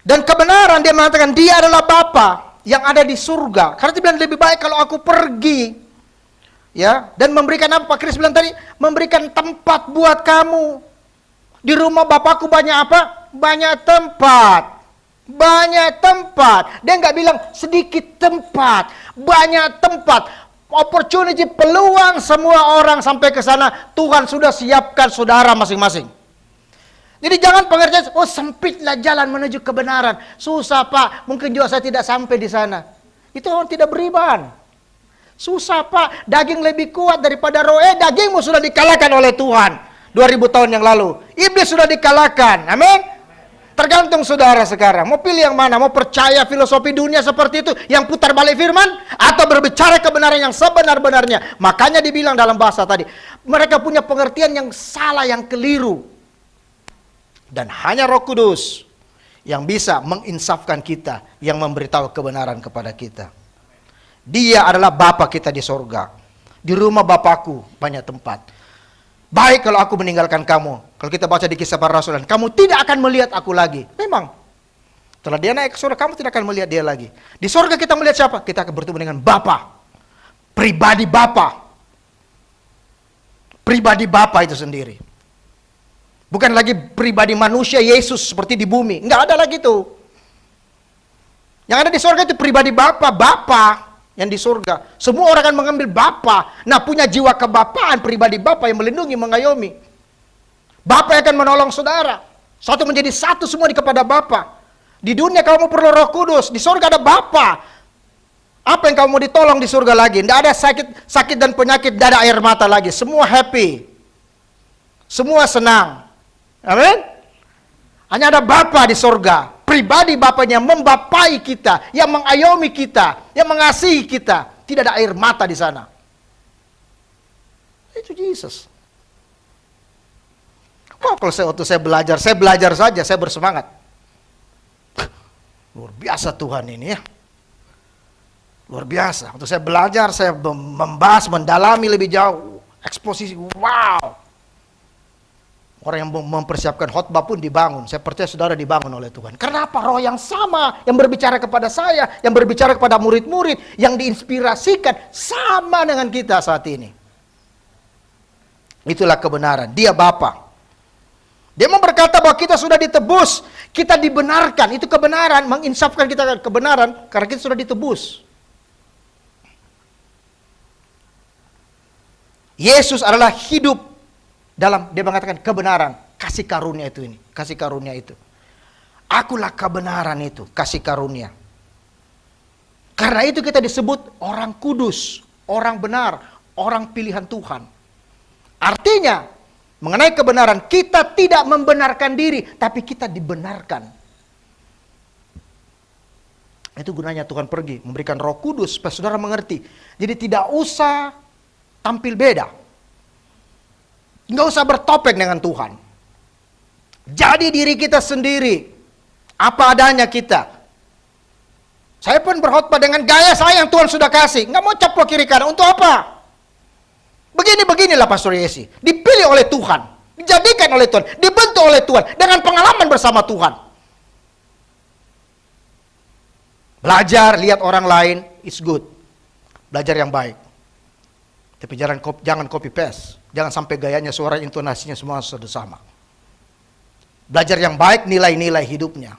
Dan kebenaran dia mengatakan dia adalah Bapa yang ada di surga. Karena dia bilang lebih baik kalau aku pergi. Ya, dan memberikan apa? Pak Kris bilang tadi, memberikan tempat buat kamu. Di rumah Bapakku banyak apa? Banyak tempat. Banyak tempat. Dia nggak bilang sedikit tempat. Banyak tempat. Opportunity, peluang semua orang sampai ke sana. Tuhan sudah siapkan saudara masing-masing. Jadi jangan pengertian, sempitlah jalan menuju kebenaran. Susah Pak, mungkin juga saya tidak sampai di sana. Itu orang tidak beriman. Susah Pak, daging lebih kuat daripada roh. Dagingmu sudah dikalahkan oleh Tuhan 2000 tahun yang lalu. Iblis sudah dikalahkan, amin. Tergantung saudara sekarang, mau pilih yang mana? Mau percaya filosofi dunia seperti itu, yang putar balik firman, atau berbicara kebenaran yang sebenar-benarnya. Makanya dibilang dalam bahasa tadi, mereka punya pengertian yang salah, yang keliru. Dan hanya Roh Kudus yang bisa menginsafkan kita, yang memberitahu kebenaran kepada kita. Dia adalah Bapa kita di sorga. Di rumah Bapakku banyak tempat. Baik kalau aku meninggalkan kamu. Kalau kita baca di Kisah Para Rasul, kamu tidak akan melihat aku lagi. Memang. Setelah dia naik ke surga, kamu tidak akan melihat dia lagi. Di sorga kita melihat siapa? Kita akan bertemu dengan Bapa. Pribadi Bapa. Pribadi Bapa itu sendiri. Bukan lagi pribadi manusia Yesus seperti di bumi. Enggak ada lagi itu. Yang ada di sorga itu pribadi Bapa yang di surga. Semua orang akan mengambil Bapa. Nah, punya jiwa kebapaan, pribadi Bapa yang melindungi, mengayomi. Bapa yang akan menolong saudara. Satu menjadi satu semua kepada Bapa. Di dunia kamu perlu Roh Kudus, di surga ada Bapa. Apa yang kamu mau ditolong di surga lagi? Tidak ada sakit dan penyakit, tidak ada air mata lagi. Semua happy. Semua senang. Amin. Hanya ada Bapa di surga. Pribadi Bapaknya membapai kita, yang mengayomi kita, yang mengasihi kita. Tidak ada air mata di sana. Itu Yesus. Wah, kalau waktu saya belajar saja, saya bersemangat. Luar biasa Tuhan ini ya. Luar biasa. Waktu saya belajar, saya membahas, mendalami lebih jauh. Eksposisi, wow. Orang yang mempersiapkan khotbah pun dibangun. Saya percaya saudara dibangun oleh Tuhan. Karena apa? Roh yang sama yang berbicara kepada saya, yang berbicara kepada murid-murid, yang diinspirasikan sama dengan kita saat ini. Itulah kebenaran. Dia Bapa. Dia mau berkata bahwa kita sudah ditebus, kita dibenarkan. Itu kebenaran, menginsafkan kita kebenaran karena kita sudah ditebus. Yesus adalah hidup dalam, dia mengatakan kebenaran, kasih karunia itu ini, kasih karunia itu. Akulah kebenaran itu, kasih karunia. Karena itu kita disebut orang kudus, orang benar, orang pilihan Tuhan. Artinya, mengenai kebenaran, kita tidak membenarkan diri, tapi kita dibenarkan. Itu gunanya Tuhan pergi, memberikan Roh Kudus, supaya saudara mengerti. Jadi tidak usah tampil beda. Nggak usah bertopeng dengan Tuhan. Jadi diri kita sendiri. Apa adanya kita. Saya pun berkhotbah dengan gaya saya yang Tuhan sudah kasih. Nggak mau caplok kiri kanan. Untuk apa? Beginilah Pastor Yesi. Dipilih oleh Tuhan. Dijadikan oleh Tuhan. Dibentuk oleh Tuhan. Dengan pengalaman bersama Tuhan. Belajar, lihat orang lain. It's good. Belajar yang baik. Tapi jangan copy paste. Jangan sampai gayanya, suara, intonasinya semua sudah sama. Belajar yang baik, nilai-nilai hidupnya.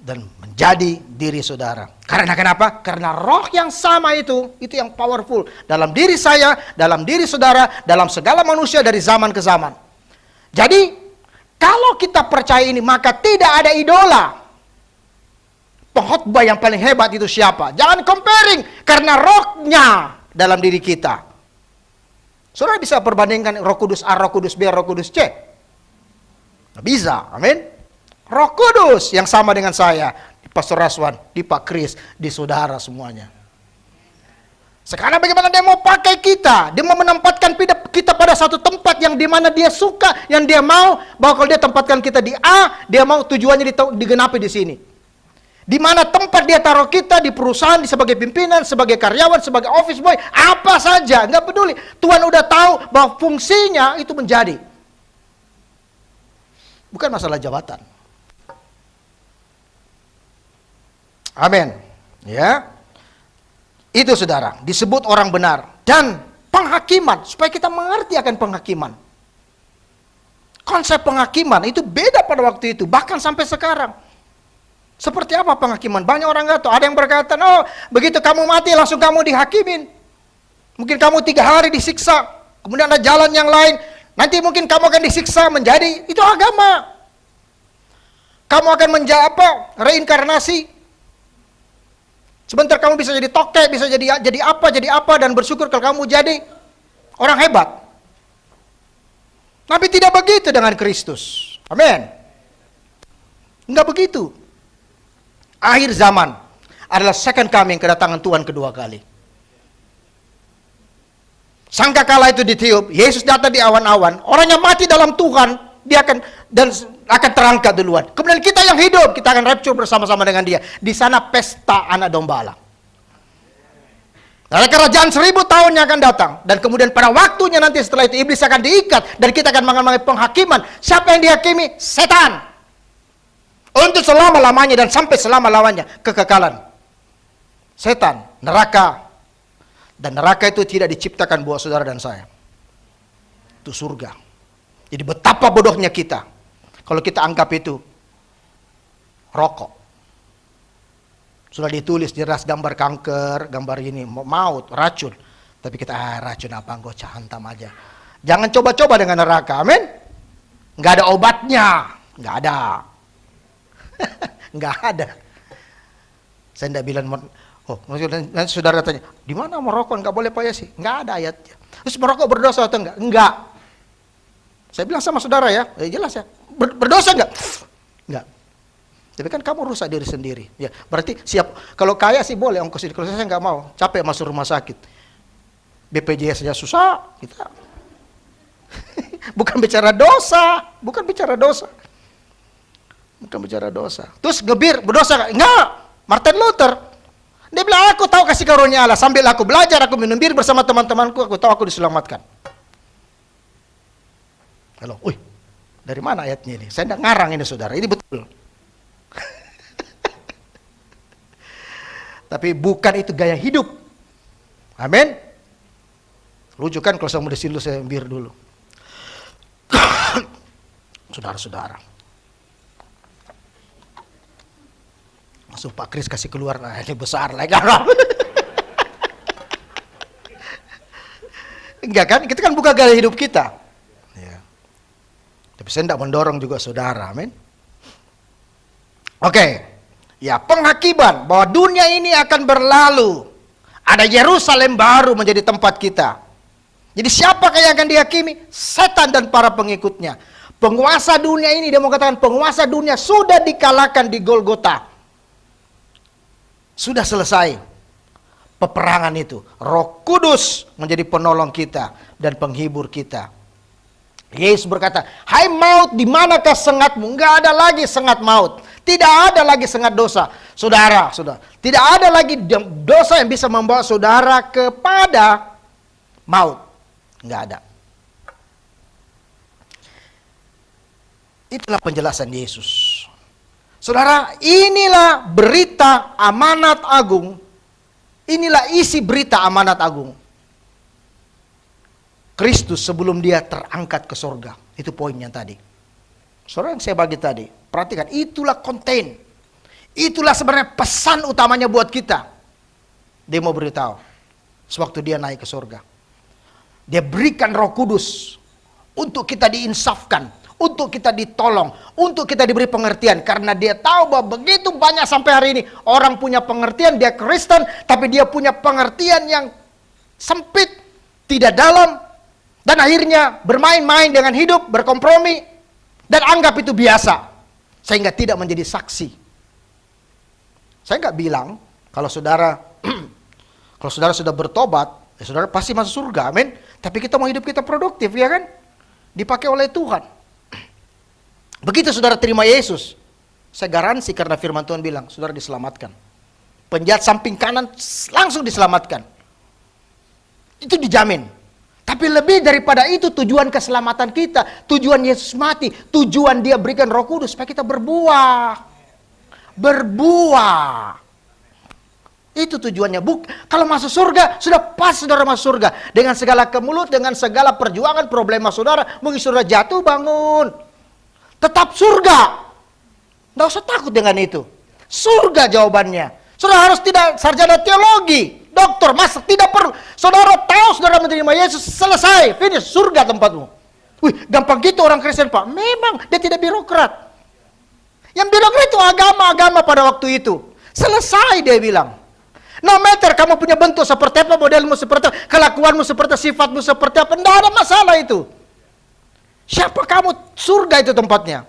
Dan menjadi diri saudara. Karena kenapa? Karena roh yang sama itu yang powerful. Dalam diri saya, dalam diri saudara, dalam segala manusia dari zaman ke zaman. Jadi, kalau kita percaya ini, maka tidak ada idola. Pengkhotbah yang paling hebat itu siapa? Jangan comparing, karena rohnya dalam diri kita. Saudara bisa perbandingkan Roh Kudus A, Roh Kudus B, Roh Kudus C? Nggak bisa, amin. Roh Kudus yang sama dengan saya, di Pastor Raswan, di Pak Kris, di saudara semuanya. Sekarang bagaimana dia mau pakai kita? Dia mau menempatkan kita pada satu tempat yang dimana dia suka, yang dia mau, bahwa kalau dia tempatkan kita di A, dia mau tujuannya digenapi di sini. Di mana tempat dia taruh kita, di perusahaan, sebagai pimpinan, sebagai karyawan, sebagai office boy, apa saja, nggak peduli. Tuhan udah tahu bahwa fungsinya itu menjadi. Bukan masalah jabatan. Amin. Ya. Itu saudara, disebut orang benar. Dan penghakiman, supaya kita mengerti akan penghakiman. Konsep penghakiman itu beda pada waktu itu, bahkan sampai sekarang. Seperti apa penghakiman? Banyak orang nggak tahu. Ada yang berkata, oh begitu kamu mati langsung kamu dihakimin. Mungkin kamu 3 hari disiksa. Kemudian ada jalan yang lain. Nanti mungkin kamu akan disiksa menjadi, itu agama. Kamu akan menjadi apa? Reinkarnasi. Sebentar kamu bisa jadi tokek, bisa jadi apa, dan bersyukur kalau kamu jadi orang hebat. Tapi tidak begitu dengan Kristus. Amin. Enggak begitu. Akhir zaman adalah second coming, kedatangan Tuhan kedua kali. Sangkakala itu ditiup, Yesus datang di awan-awan. Orang yang mati dalam Tuhan, dia akan terangkat duluan. Kemudian kita yang hidup, kita akan rapture bersama-sama dengan dia. Di sana pesta anak domba Allah. Ada kerajaan 1000 tahun yang akan datang. Dan kemudian pada waktunya nanti setelah itu iblis akan diikat. Dan kita akan mengalami penghakiman. Siapa yang dihakimi? Setan. Untuk selama-lamanya dan sampai selama-lamanya. Kekekalan. Setan, neraka. Dan neraka itu tidak diciptakan buat saudara dan saya. Itu surga. Jadi betapa bodohnya kita. Kalau kita anggap itu rokok. Sudah ditulis jelas gambar kanker, gambar ini, maut, racun. Tapi kita, racun apa, enggak hantam aja. Jangan coba-coba dengan neraka, amin. Enggak ada obatnya, enggak ada. Enggak ada. Saya enggak bilang, nanti saudara tanya, di mana merokok enggak boleh Pak Yasi? Enggak ada ayatnya. Terus merokok berdosa atau enggak? Enggak. Saya bilang sama saudara ya, jelas ya. Berdosa enggak? Enggak. Tapi kan kamu rusak diri sendiri. Ya, berarti siap. Kalau kaya sih boleh ongkos ini. Kalau saya nggak mau, capek masuk rumah sakit. BPJS saja susah. Kita bukan bicara dosa, bukan bicara dosa. Terus gebir berdosa enggak? Martin Luther dia bilang, aku tahu kasih karunia Allah. Sambil aku belajar, aku minum bir bersama teman-temanku, aku tahu aku diselamatkan. Halo, dari mana ayatnya ini? Saya tidak ngarang ini saudara, ini betul. Tapi bukan itu gaya hidup. Amin. Rujukan kalau saya mau disilu saya bir dulu. Saudara-saudara. Masuk Pak Kris kasih keluar, ini besar lagi. Enggak kan? Itu kan bukan gaya hidup kita. Ya. Tapi saya tidak mendorong juga saudara. Amin. Oke. Ya, penghakiman bahwa dunia ini akan berlalu. Ada Yerusalem baru menjadi tempat kita. Jadi siapakah yang akan dihakimi? Setan dan para pengikutnya. Penguasa dunia ini, dia mau katakan penguasa dunia sudah dikalahkan di Golgota. Sudah selesai peperangan itu. Roh Kudus menjadi penolong kita dan penghibur kita. Yesus berkata, hai maut, di manakah sengatmu? Enggak ada lagi sengat maut. Tidak ada lagi sengat dosa. Saudara, tidak ada lagi dosa yang bisa membawa saudara kepada maut. Enggak ada. Itulah penjelasan Yesus. Saudara, inilah berita amanat agung. Inilah isi berita amanat agung. Kristus sebelum dia terangkat ke surga. Itu poinnya tadi. Saudara yang saya bagi tadi, perhatikan, itulah konten. Itulah sebenarnya pesan utamanya buat kita. Dia mau beritahu, sewaktu dia naik ke surga. Dia berikan Roh Kudus untuk kita diinsafkan, untuk kita ditolong, untuk kita diberi pengertian. Karena dia tahu bahwa begitu banyak sampai hari ini orang punya pengertian, dia Kristen, tapi dia punya pengertian yang sempit, tidak dalam, dan akhirnya bermain-main dengan hidup, berkompromi, dan anggap itu biasa, sehingga tidak menjadi saksi. Saya nggak bilang kalau saudara sudah bertobat, ya saudara pasti masuk surga, amin. Tapi kita mau hidup kita produktif, ya kan? Dipakai oleh Tuhan. Begitu saudara terima Yesus, saya garansi karena firman Tuhan bilang, saudara diselamatkan. Penjahat samping kanan langsung diselamatkan. Itu dijamin. Tapi lebih daripada itu, tujuan keselamatan kita, tujuan Yesus mati, tujuan dia berikan Roh Kudus supaya kita berbuah. Berbuah. Itu tujuannya. Kalau masuk surga, sudah pas saudara masuk surga. Dengan segala kemulut, dengan segala perjuangan, problema saudara, mungkin saudara jatuh, bangun. Tetap surga. Nggak usah takut dengan itu. Surga jawabannya. Saudara harus tidak sarjana teologi, doktor, master, tidak perlu. Saudara tahu saudara menerima Yesus, selesai, finish, surga tempatmu. Wih, gampang gitu orang Kristen Pak. Memang, dia tidak birokrat. Yang birokrat itu agama-agama pada waktu itu. Selesai dia bilang. No matter kamu punya bentuk seperti apa, modelmu seperti apa, kelakuanmu seperti apa, sifatmu seperti apa, tidak ada masalah itu. Siapa kamu? Surga itu tempatnya.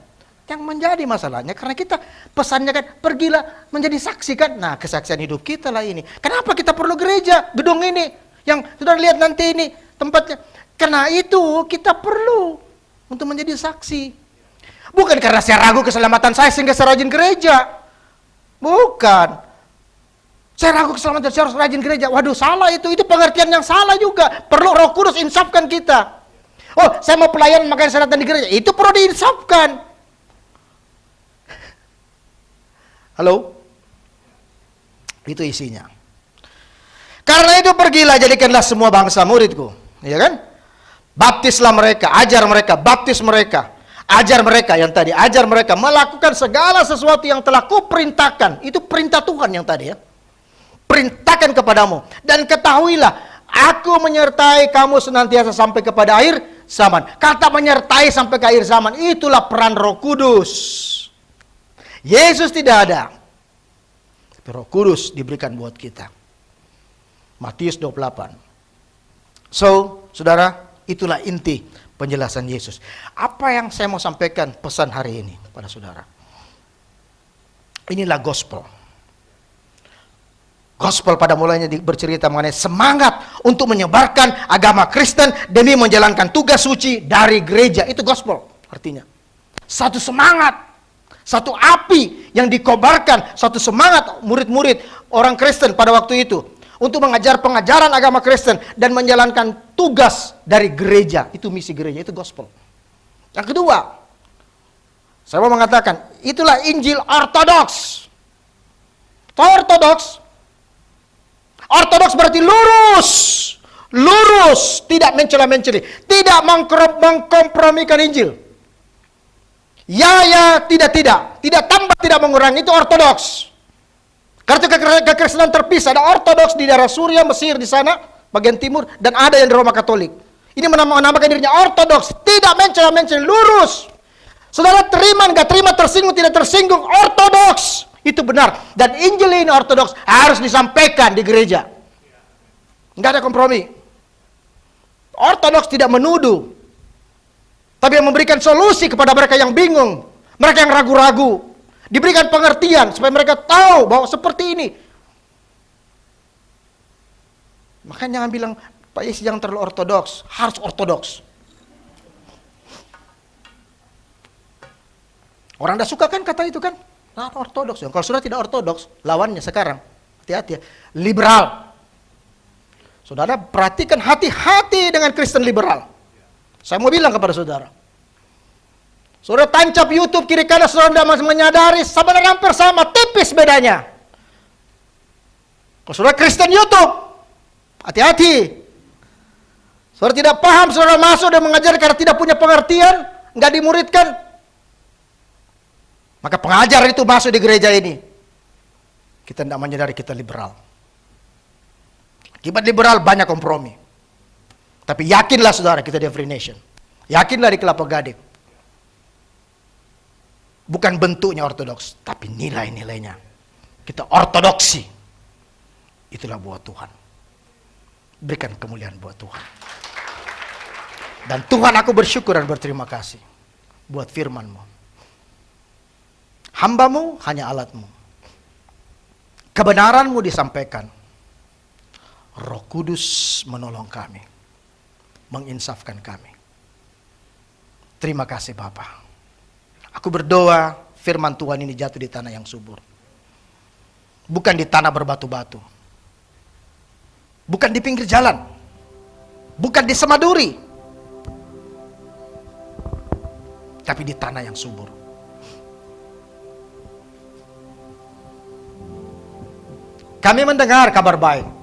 Yang menjadi masalahnya karena kita pesannya kan pergilah menjadi saksi kan. Nah, kesaksian hidup kita lah ini. Kenapa kita perlu gereja, gedung ini yang sudah lihat nanti ini tempatnya? Karena itu kita perlu untuk menjadi saksi. Bukan karena saya ragu keselamatan saya sehingga saya rajin gereja. Bukan. Saya ragu keselamatan, saya harus rajin gereja. Waduh, salah itu pengertian yang salah juga. Perlu Roh Kudus insafkan kita. Oh, saya mau pelayan makanya saya datang di gereja. Itu perlu diinsafkan. Halo? Itu isinya. Karena itu pergilah, jadikanlah semua bangsa muridku. Ya kan? Baptislah mereka, ajar mereka, baptis mereka. Ajar mereka yang tadi, ajar mereka melakukan segala sesuatu yang telah kuperintahkan. Itu perintah Tuhan yang tadi ya. Perintahkan kepadamu. Dan ketahuilah, aku menyertai kamu senantiasa sampai kepada akhir zaman. Kata menyertai sampai ke akhir zaman, itulah peran Roh Kudus. Yesus tidak ada, tapi Roh Kudus diberikan buat kita. Matius 28. So, saudara, itulah inti penjelasan Yesus. Apa yang saya mau sampaikan pesan hari ini pada saudara? Inilah gospel. Gospel pada mulanya bercerita mengenai semangat untuk menyebarkan agama Kristen demi menjalankan tugas suci dari gereja. Itu gospel artinya. Satu semangat, satu api yang dikobarkan, satu semangat murid-murid orang Kristen pada waktu itu untuk mengajar pengajaran agama Kristen dan menjalankan tugas dari gereja. Itu misi gereja, itu gospel. Yang kedua, saya mau mengatakan, itulah Injil Ortodoks. Ortodoks. Ortodoks berarti lurus. Lurus, tidak mencela-menceli, tidak mengkompromikan Injil. Ya, tidak tambah, tidak mengurangi, itu ortodoks. Karena kekristenan terpisah, ada ortodoks di daerah Suria, Mesir di sana, bagian timur, dan ada yang di Roma Katolik. Ini menamakan dirinya ortodoks, tidak mencela-menceli, lurus. Saudara terima, nggak terima, tersinggung, tidak tersinggung, ortodoks. Itu benar. Dan Injil ini ortodoks harus disampaikan di gereja. Nggak ada kompromi. Ortodoks tidak menuduh, tapi yang memberikan solusi kepada mereka yang bingung, mereka yang ragu-ragu. Diberikan pengertian supaya mereka tahu bahwa seperti ini. Makanya jangan bilang, Pak Yesus jangan terlalu ortodoks, harus ortodoks. Orang dah suka kan kata itu kan? Nah, ortodoks. Kalau sudah tidak ortodoks, lawannya sekarang, hati-hati ya, liberal. Saudara perhatikan, hati-hati dengan Kristen liberal. Saya mau bilang kepada saudara, saudara tancap YouTube kiri kanan, saudara tidak menyadari sebenarnya hampir sama, tipis bedanya. Kalau saudara Kristen YouTube, hati-hati. Saudara tidak paham, saudara masuk dan mengajar karena tidak punya pengertian, nggak dimuridkan. Maka pengajar itu masuk di gereja ini. Kita tidak menyadari kita liberal. Akibat liberal banyak kompromi. Tapi yakinlah saudara, kita di Every Nation. Yakinlah di Kelapa Gading. Bukan bentuknya ortodoks, tapi nilai-nilainya. Kita ortodoksi. Itulah buat Tuhan. Berikan kemuliaan buat Tuhan. Dan Tuhan, aku bersyukur dan berterima kasih buat firman-Mu. Hamba-Mu hanya alat-Mu. Kebenaran-Mu disampaikan. Roh Kudus menolong kami, menginsafkan kami. Terima kasih Bapa. Aku berdoa firman Tuhan ini jatuh di tanah yang subur. Bukan di tanah berbatu-batu. Bukan di pinggir jalan. Bukan di semaduri. Tapi di tanah yang subur. Kami mendengar kabar baik.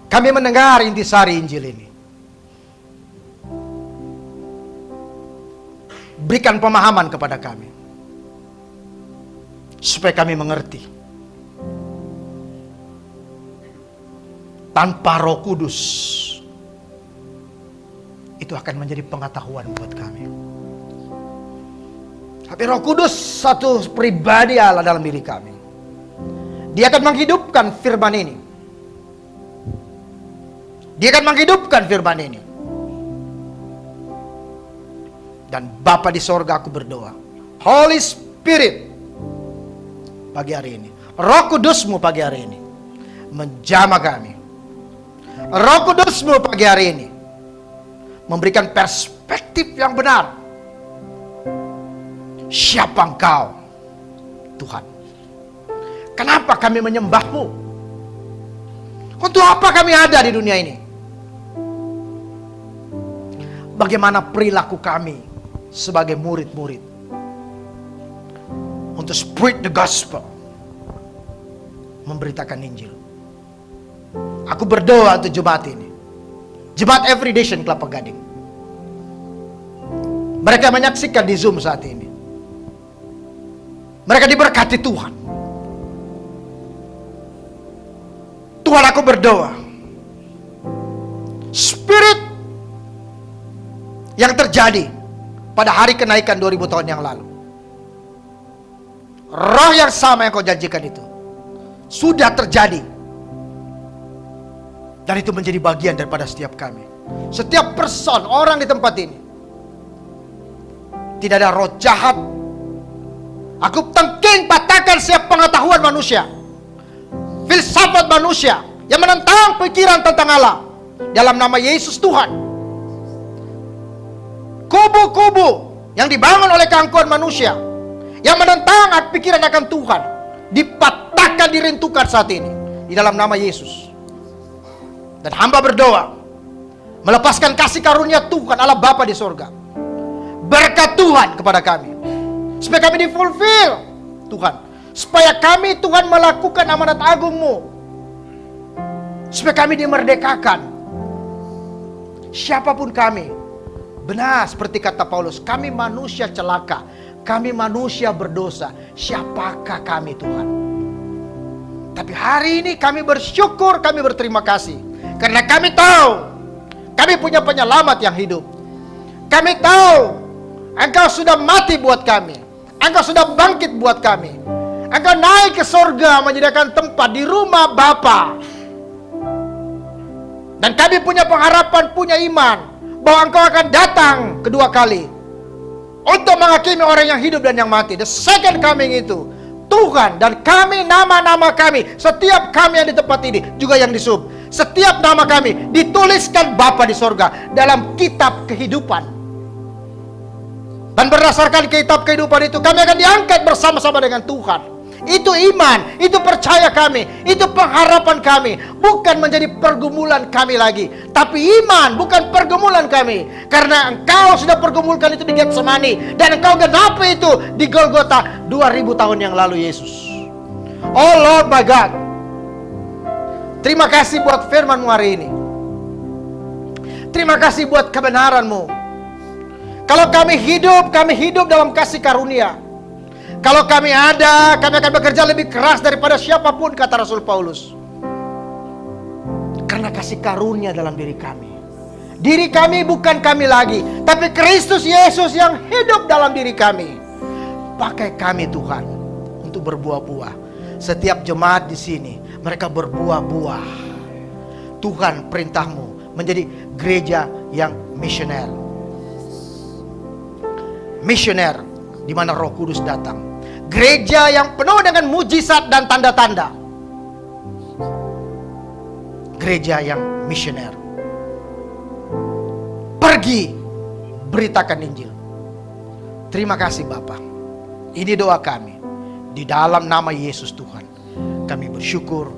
Kami mendengar intisari Injil ini. Berikan pemahaman kepada kami, supaya kami mengerti. Tanpa Roh Kudus, itu akan menjadi pengetahuan buat kami. Tapi Roh Kudus satu pribadi Allah dalam diri kami. Dia akan menghidupkan firman ini. Dia akan menghidupkan firman ini. Dan Bapa di sorga, aku berdoa, Holy Spirit, pagi hari ini, Roh Kudusmu pagi hari ini menjamah kami. Roh Kudusmu pagi hari ini memberikan perspektif yang benar. Siapa Engkau, Tuhan? Kenapa kami menyembah-Mu? Untuk apa kami ada di dunia ini? Bagaimana perilaku kami sebagai murid-murid untuk spread the gospel, memberitakan Injil. Aku berdoa untuk jemaat ini, jemaat Everydation Kelapa Gading. Mereka menyaksikan di Zoom saat ini. Mereka diberkati Tuhan. Tuhan, aku berdoa, Spirit yang terjadi pada hari kenaikan 2000 tahun yang lalu, roh yang sama yang kau janjikan itu sudah terjadi. Dan itu menjadi bagian daripada setiap kami. Setiap person, orang di tempat ini. Tidak ada roh jahat. Aku tengking patahkan setiap pengetahuan manusia, filsafat manusia yang menentang pikiran tentang Allah. Dalam nama Yesus Tuhan, kubu-kubu yang dibangun oleh keangkuhan manusia yang menentang pikiran akan Tuhan dipatahkan, dirintukan saat ini di dalam nama Yesus. Dan hamba berdoa, melepaskan kasih karunia Tuhan Allah Bapa di sorga, berkat Tuhan kepada kami, supaya kami difulfill Tuhan, supaya kami Tuhan melakukan amanat agung-Mu, supaya kami dimerdekakan. Siapapun kami, benar seperti kata Paulus, kami manusia celaka, kami manusia berdosa. Siapakah kami Tuhan? Tapi hari ini kami bersyukur, kami berterima kasih, karena kami tahu kami punya penyelamat yang hidup. Kami tahu Engkau sudah mati buat kami, Engkau sudah bangkit buat kami, Engkau naik ke sorga menyediakan tempat di rumah Bapa. Dan kami punya pengharapan, punya iman bahwa Engkau akan datang kedua kali untuk menghakimi orang yang hidup dan yang mati. The second coming itu Tuhan, dan kami, nama-nama kami, setiap kami yang di tempat ini, juga yang di sub, setiap nama kami dituliskan Bapa di sorga dalam kitab kehidupan. Dan berdasarkan kitab kehidupan itu, kami akan diangkat bersama-sama dengan Tuhan. Itu iman, itu percaya kami, itu pengharapan kami. Bukan menjadi pergumulan kami lagi, tapi iman, bukan pergumulan kami. Karena Engkau sudah pergumulkan itu di Getsemani, dan Engkau genapi itu di Golgota 2000 tahun yang lalu, Yesus. Oh Lord my God, terima kasih buat firman-Mu hari ini. Terima kasih buat kebenaran-Mu. Kalau kami hidup dalam kasih karunia. Kalau kami ada, kami akan bekerja lebih keras daripada siapapun, kata Rasul Paulus. Karena kasih karunia dalam diri kami. Diri kami bukan kami lagi, tapi Kristus Yesus yang hidup dalam diri kami. Pakai kami Tuhan untuk berbuah-buah. Setiap jemaat di sini, mereka berbuah-buah. Tuhan, perintah-Mu menjadi gereja yang misioner. Misioner di mana Roh Kudus datang. Gereja yang penuh dengan mujizat dan tanda-tanda. Gereja yang misioner. Pergi, beritakan Injil. Terima kasih Bapa. Ini doa kami. Di dalam nama Yesus Tuhan, kami bersyukur,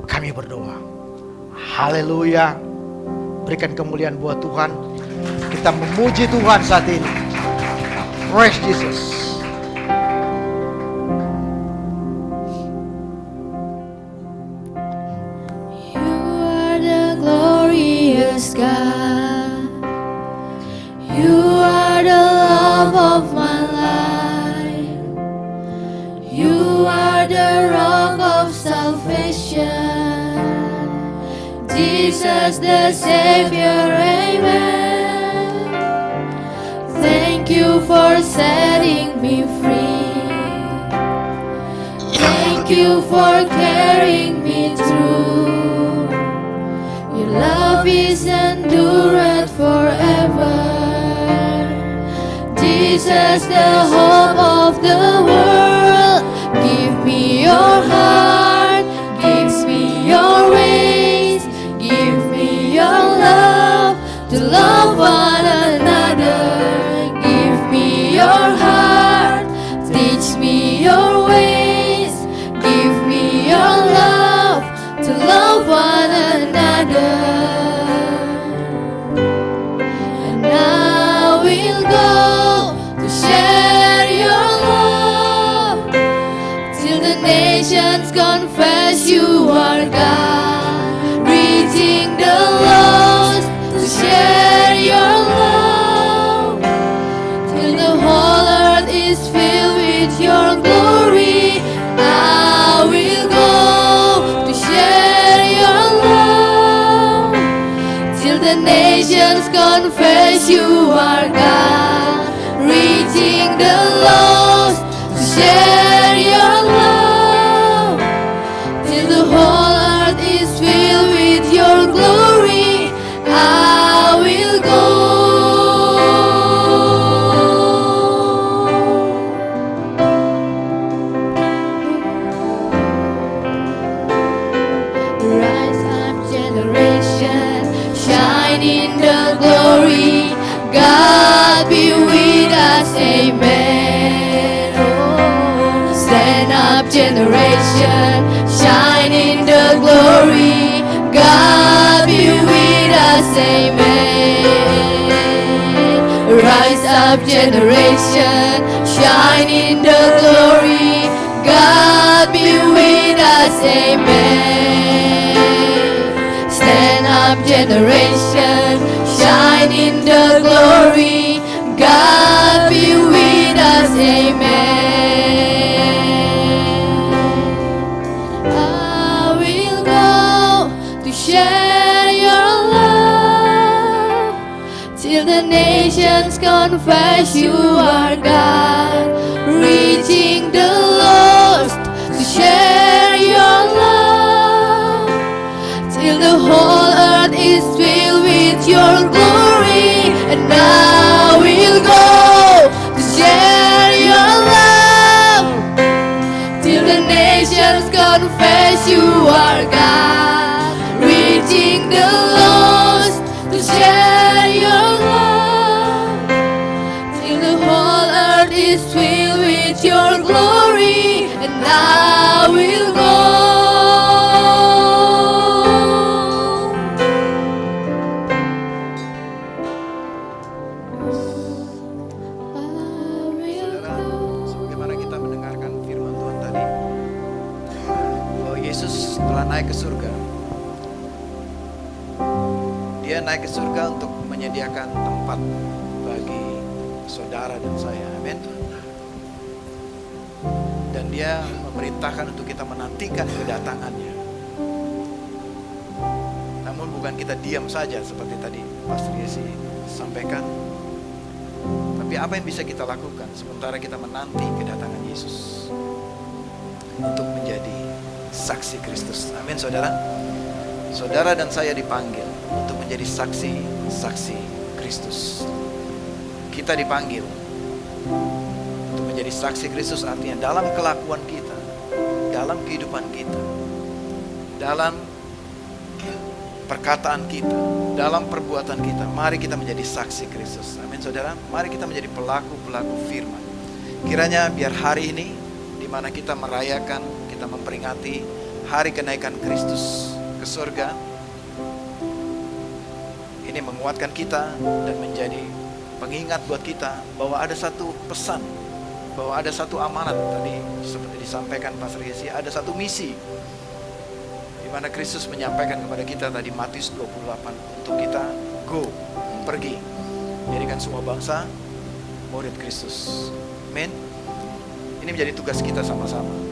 kami berdoa. Haleluya. Berikan kemuliaan buat Tuhan. Kita memuji Tuhan saat ini. Praise Jesus.
God, You are the love of my life. You are the rock of salvation. Jesus the Savior, amen. Thank You for setting me free. Thank Thank you for carrying me through. Your love is endured forever. Jesus, the hope of the world. Give me your heart, give me your ways, give me your love to love one another. Give me your heart, teach me your ways, give me your love to love one another. And I will go to share your love till the nations confess you are God. Reaching the lost to share your love till the whole earth is filled with your glory. I will go to share your love till the nations confess you are God. Reaching the lost to share your love till the whole earth is filled with your glory. I will go. Rise up, generation, shine in the glory. God be with us, amen. Oh, stand up, generation, shine in the glory. God be with us, amen. Rise up, generation, shine in the glory. God be with us, amen. Stand up, generation, shine in the glory. God be with us, amen. I will go to share your love till the nations confess you are God. Reaching the lost to share your love till the whole earth is filled with your glory. And I will go to share your love till the nations confess you are God. Reaching the lost to share your love till the whole earth is filled with your glory. And I will go.
Saudara, sebagaimana kita mendengarkan firman Tuhan tadi, bahwa Yesus telah naik ke surga. Dia naik ke surga untuk menyediakan tempat bagi saudara dan saya. Amin. Dan dia memerintahkan untuk kita menantikan kedatangannya. Namun bukan kita diam saja seperti tadi Pastor Yesi sampaikan. Tapi apa yang bisa kita lakukan sementara kita menanti kedatangan Yesus untuk menjadi saksi Kristus. Amin, saudara. Saudara dan saya dipanggil untuk menjadi saksi Kristus. Kita dipanggil untuk menjadi saksi Kristus, artinya dalam kelakuan kita, dalam kehidupan kita, dalam perkataan kita, dalam perbuatan kita, mari kita menjadi saksi Kristus. Amin, saudara. Mari kita menjadi pelaku-pelaku firman. Kiranya biar hari ini, di mana kita merayakan, kita memperingati hari kenaikan Kristus ke surga, ini menguatkan kita dan menjadi pengingat buat kita bahwa ada satu pesan, bahwa ada satu amanat. Tadi seperti disampaikan Pastor Yesi, ada satu misi di mana Kristus menyampaikan kepada kita tadi Matius 28 untuk kita go, pergi, jadikan semua bangsa murid Kristus. Amin. Ini menjadi tugas kita sama-sama.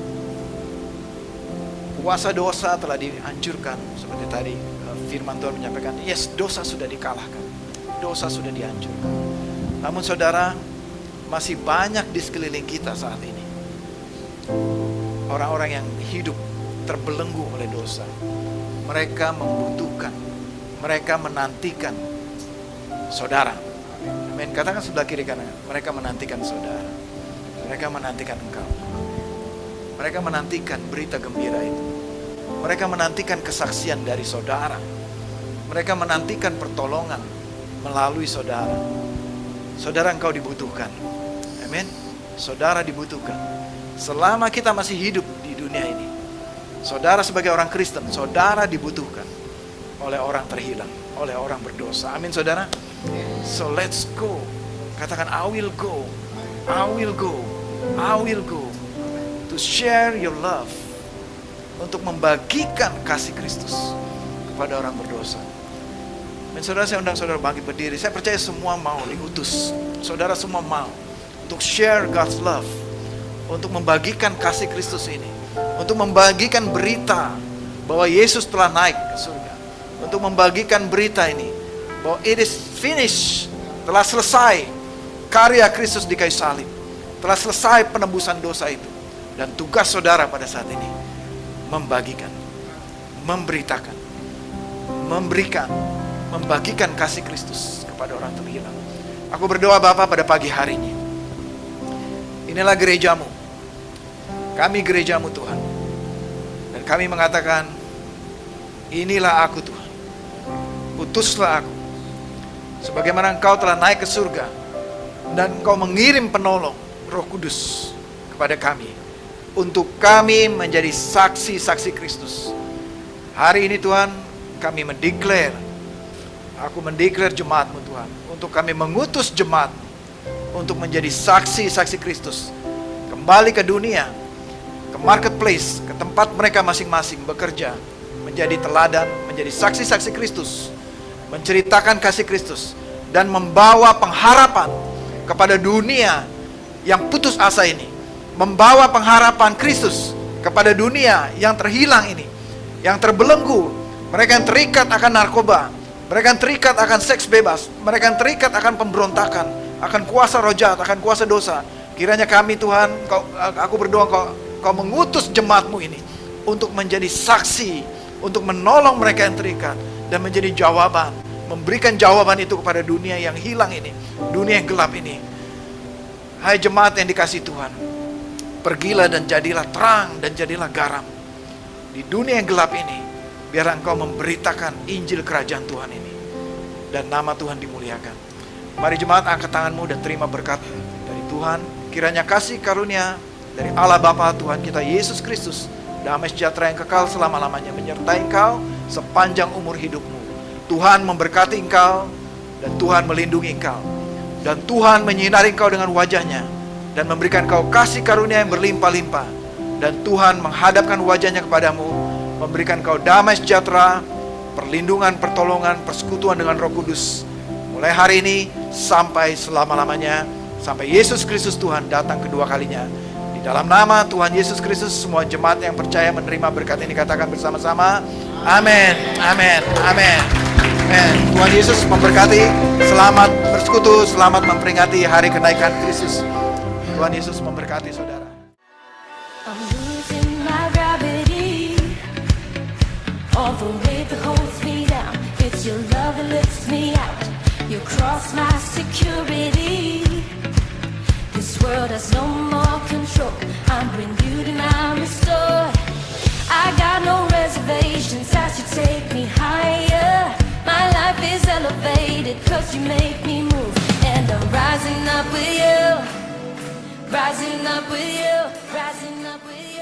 Kuasa dosa telah dihancurkan seperti tadi firman Tuhan menyampaikan, yes, dosa sudah dikalahkan, dosa sudah dihancurkan. Namun saudara, masih banyak di sekeliling kita saat ini
orang-orang yang hidup terbelenggu oleh dosa. Mereka membutuhkan, mereka menantikan saudara. Amin. Katakan sebelah kiri kanan, mereka menantikan saudara. Mereka menantikan engkau. Mereka menantikan berita gembira itu. Mereka menantikan kesaksian dari saudara. Mereka menantikan pertolongan melalui saudara. Saudara, engkau dibutuhkan. Amin. Saudara dibutuhkan. Selama kita masih hidup di dunia ini, saudara sebagai orang Kristen, saudara dibutuhkan oleh orang terhilang, oleh orang berdosa. Amin, saudara. So let's go. Katakan, I will go. I will go. I will go to share your love, untuk membagikan kasih Kristus kepada orang berdosa. Dan saudara, saya undang saudara bangkit berdiri. Saya percaya semua mau diutus. Saudara semua mau untuk share God's love, untuk membagikan kasih Kristus ini, untuk membagikan berita bahwa Yesus telah naik ke surga, untuk membagikan berita ini bahwa it is finished, telah selesai karya Kristus di kayu salib, telah selesai penebusan dosa itu. Dan tugas saudara pada saat ini membagikan, memberitakan, memberikan, membagikan kasih Kristus kepada orang terhilang. Aku berdoa Bapa pada pagi hari ini, inilah gerejamu, kami gerejamu Tuhan, dan kami mengatakan, inilah aku Tuhan, utuslah aku. Sebagaimana Engkau telah naik ke surga dan Engkau mengirim penolong Roh Kudus kepada kami, untuk kami menjadi saksi-saksi Kristus. Hari ini Tuhan, kami mendeklar, aku mendeklar jemaat-Mu Tuhan, untuk kami mengutus jemaat untuk menjadi saksi-saksi Kristus, kembali ke dunia, ke marketplace, ke tempat mereka masing-masing bekerja, menjadi teladan, menjadi saksi-saksi Kristus, menceritakan kasih Kristus, dan membawa pengharapan kepada dunia yang putus asa ini, membawa pengharapan Kristus kepada dunia yang terhilang ini, yang terbelenggu, mereka yang terikat akan narkoba, mereka yang terikat akan seks bebas, mereka yang terikat akan pemberontakan, akan kuasa roh jahat, akan kuasa dosa. Kiranya kami Tuhan, aku berdoa Kau mengutus jemaat-Mu ini untuk menjadi saksi, untuk menolong mereka yang terikat, dan menjadi jawaban, memberikan jawaban itu kepada dunia yang hilang ini, dunia yang gelap ini. Hai jemaat yang dikasihi Tuhan, pergilah dan jadilah terang dan jadilah garam di dunia yang gelap ini, biar engkau memberitakan Injil kerajaan Tuhan ini, dan nama Tuhan dimuliakan. Mari jemaat, angkat tanganmu dan terima berkat dari Tuhan. Kiranya kasih karunia dari Allah Bapa Tuhan kita Yesus Kristus, damai sejahtera yang kekal selama-lamanya menyertai engkau sepanjang umur hidupmu. Tuhan memberkati engkau, dan Tuhan melindungi engkau, dan Tuhan menyinari engkau dengan wajahnya, dan memberikan kau kasih karunia yang berlimpah-limpah. Dan Tuhan menghadapkan wajahnya kepadamu, memberikan kau damai sejahtera, perlindungan, pertolongan, persekutuan dengan Roh Kudus, mulai hari ini sampai selama-lamanya, sampai Yesus Kristus Tuhan datang kedua kalinya. Di dalam nama Tuhan Yesus Kristus, semua jemaat yang percaya menerima berkat ini katakan bersama-sama, amin, amin, amin, amin. Tuhan Yesus memberkati. Selamat bersekutu, selamat memperingati hari kenaikan Kristus. Tuhan Yesus memberkati saudara.
I'm losing my gravity. All the weight that holds me down, it's your love that lifts me out. You cross my security. This world has no more control. I'm renewed and I'm restored. I got no reservations as you take me higher. My life is elevated 'cause you make me move. And I'm rising up with you. Rising up with you, rising up with you.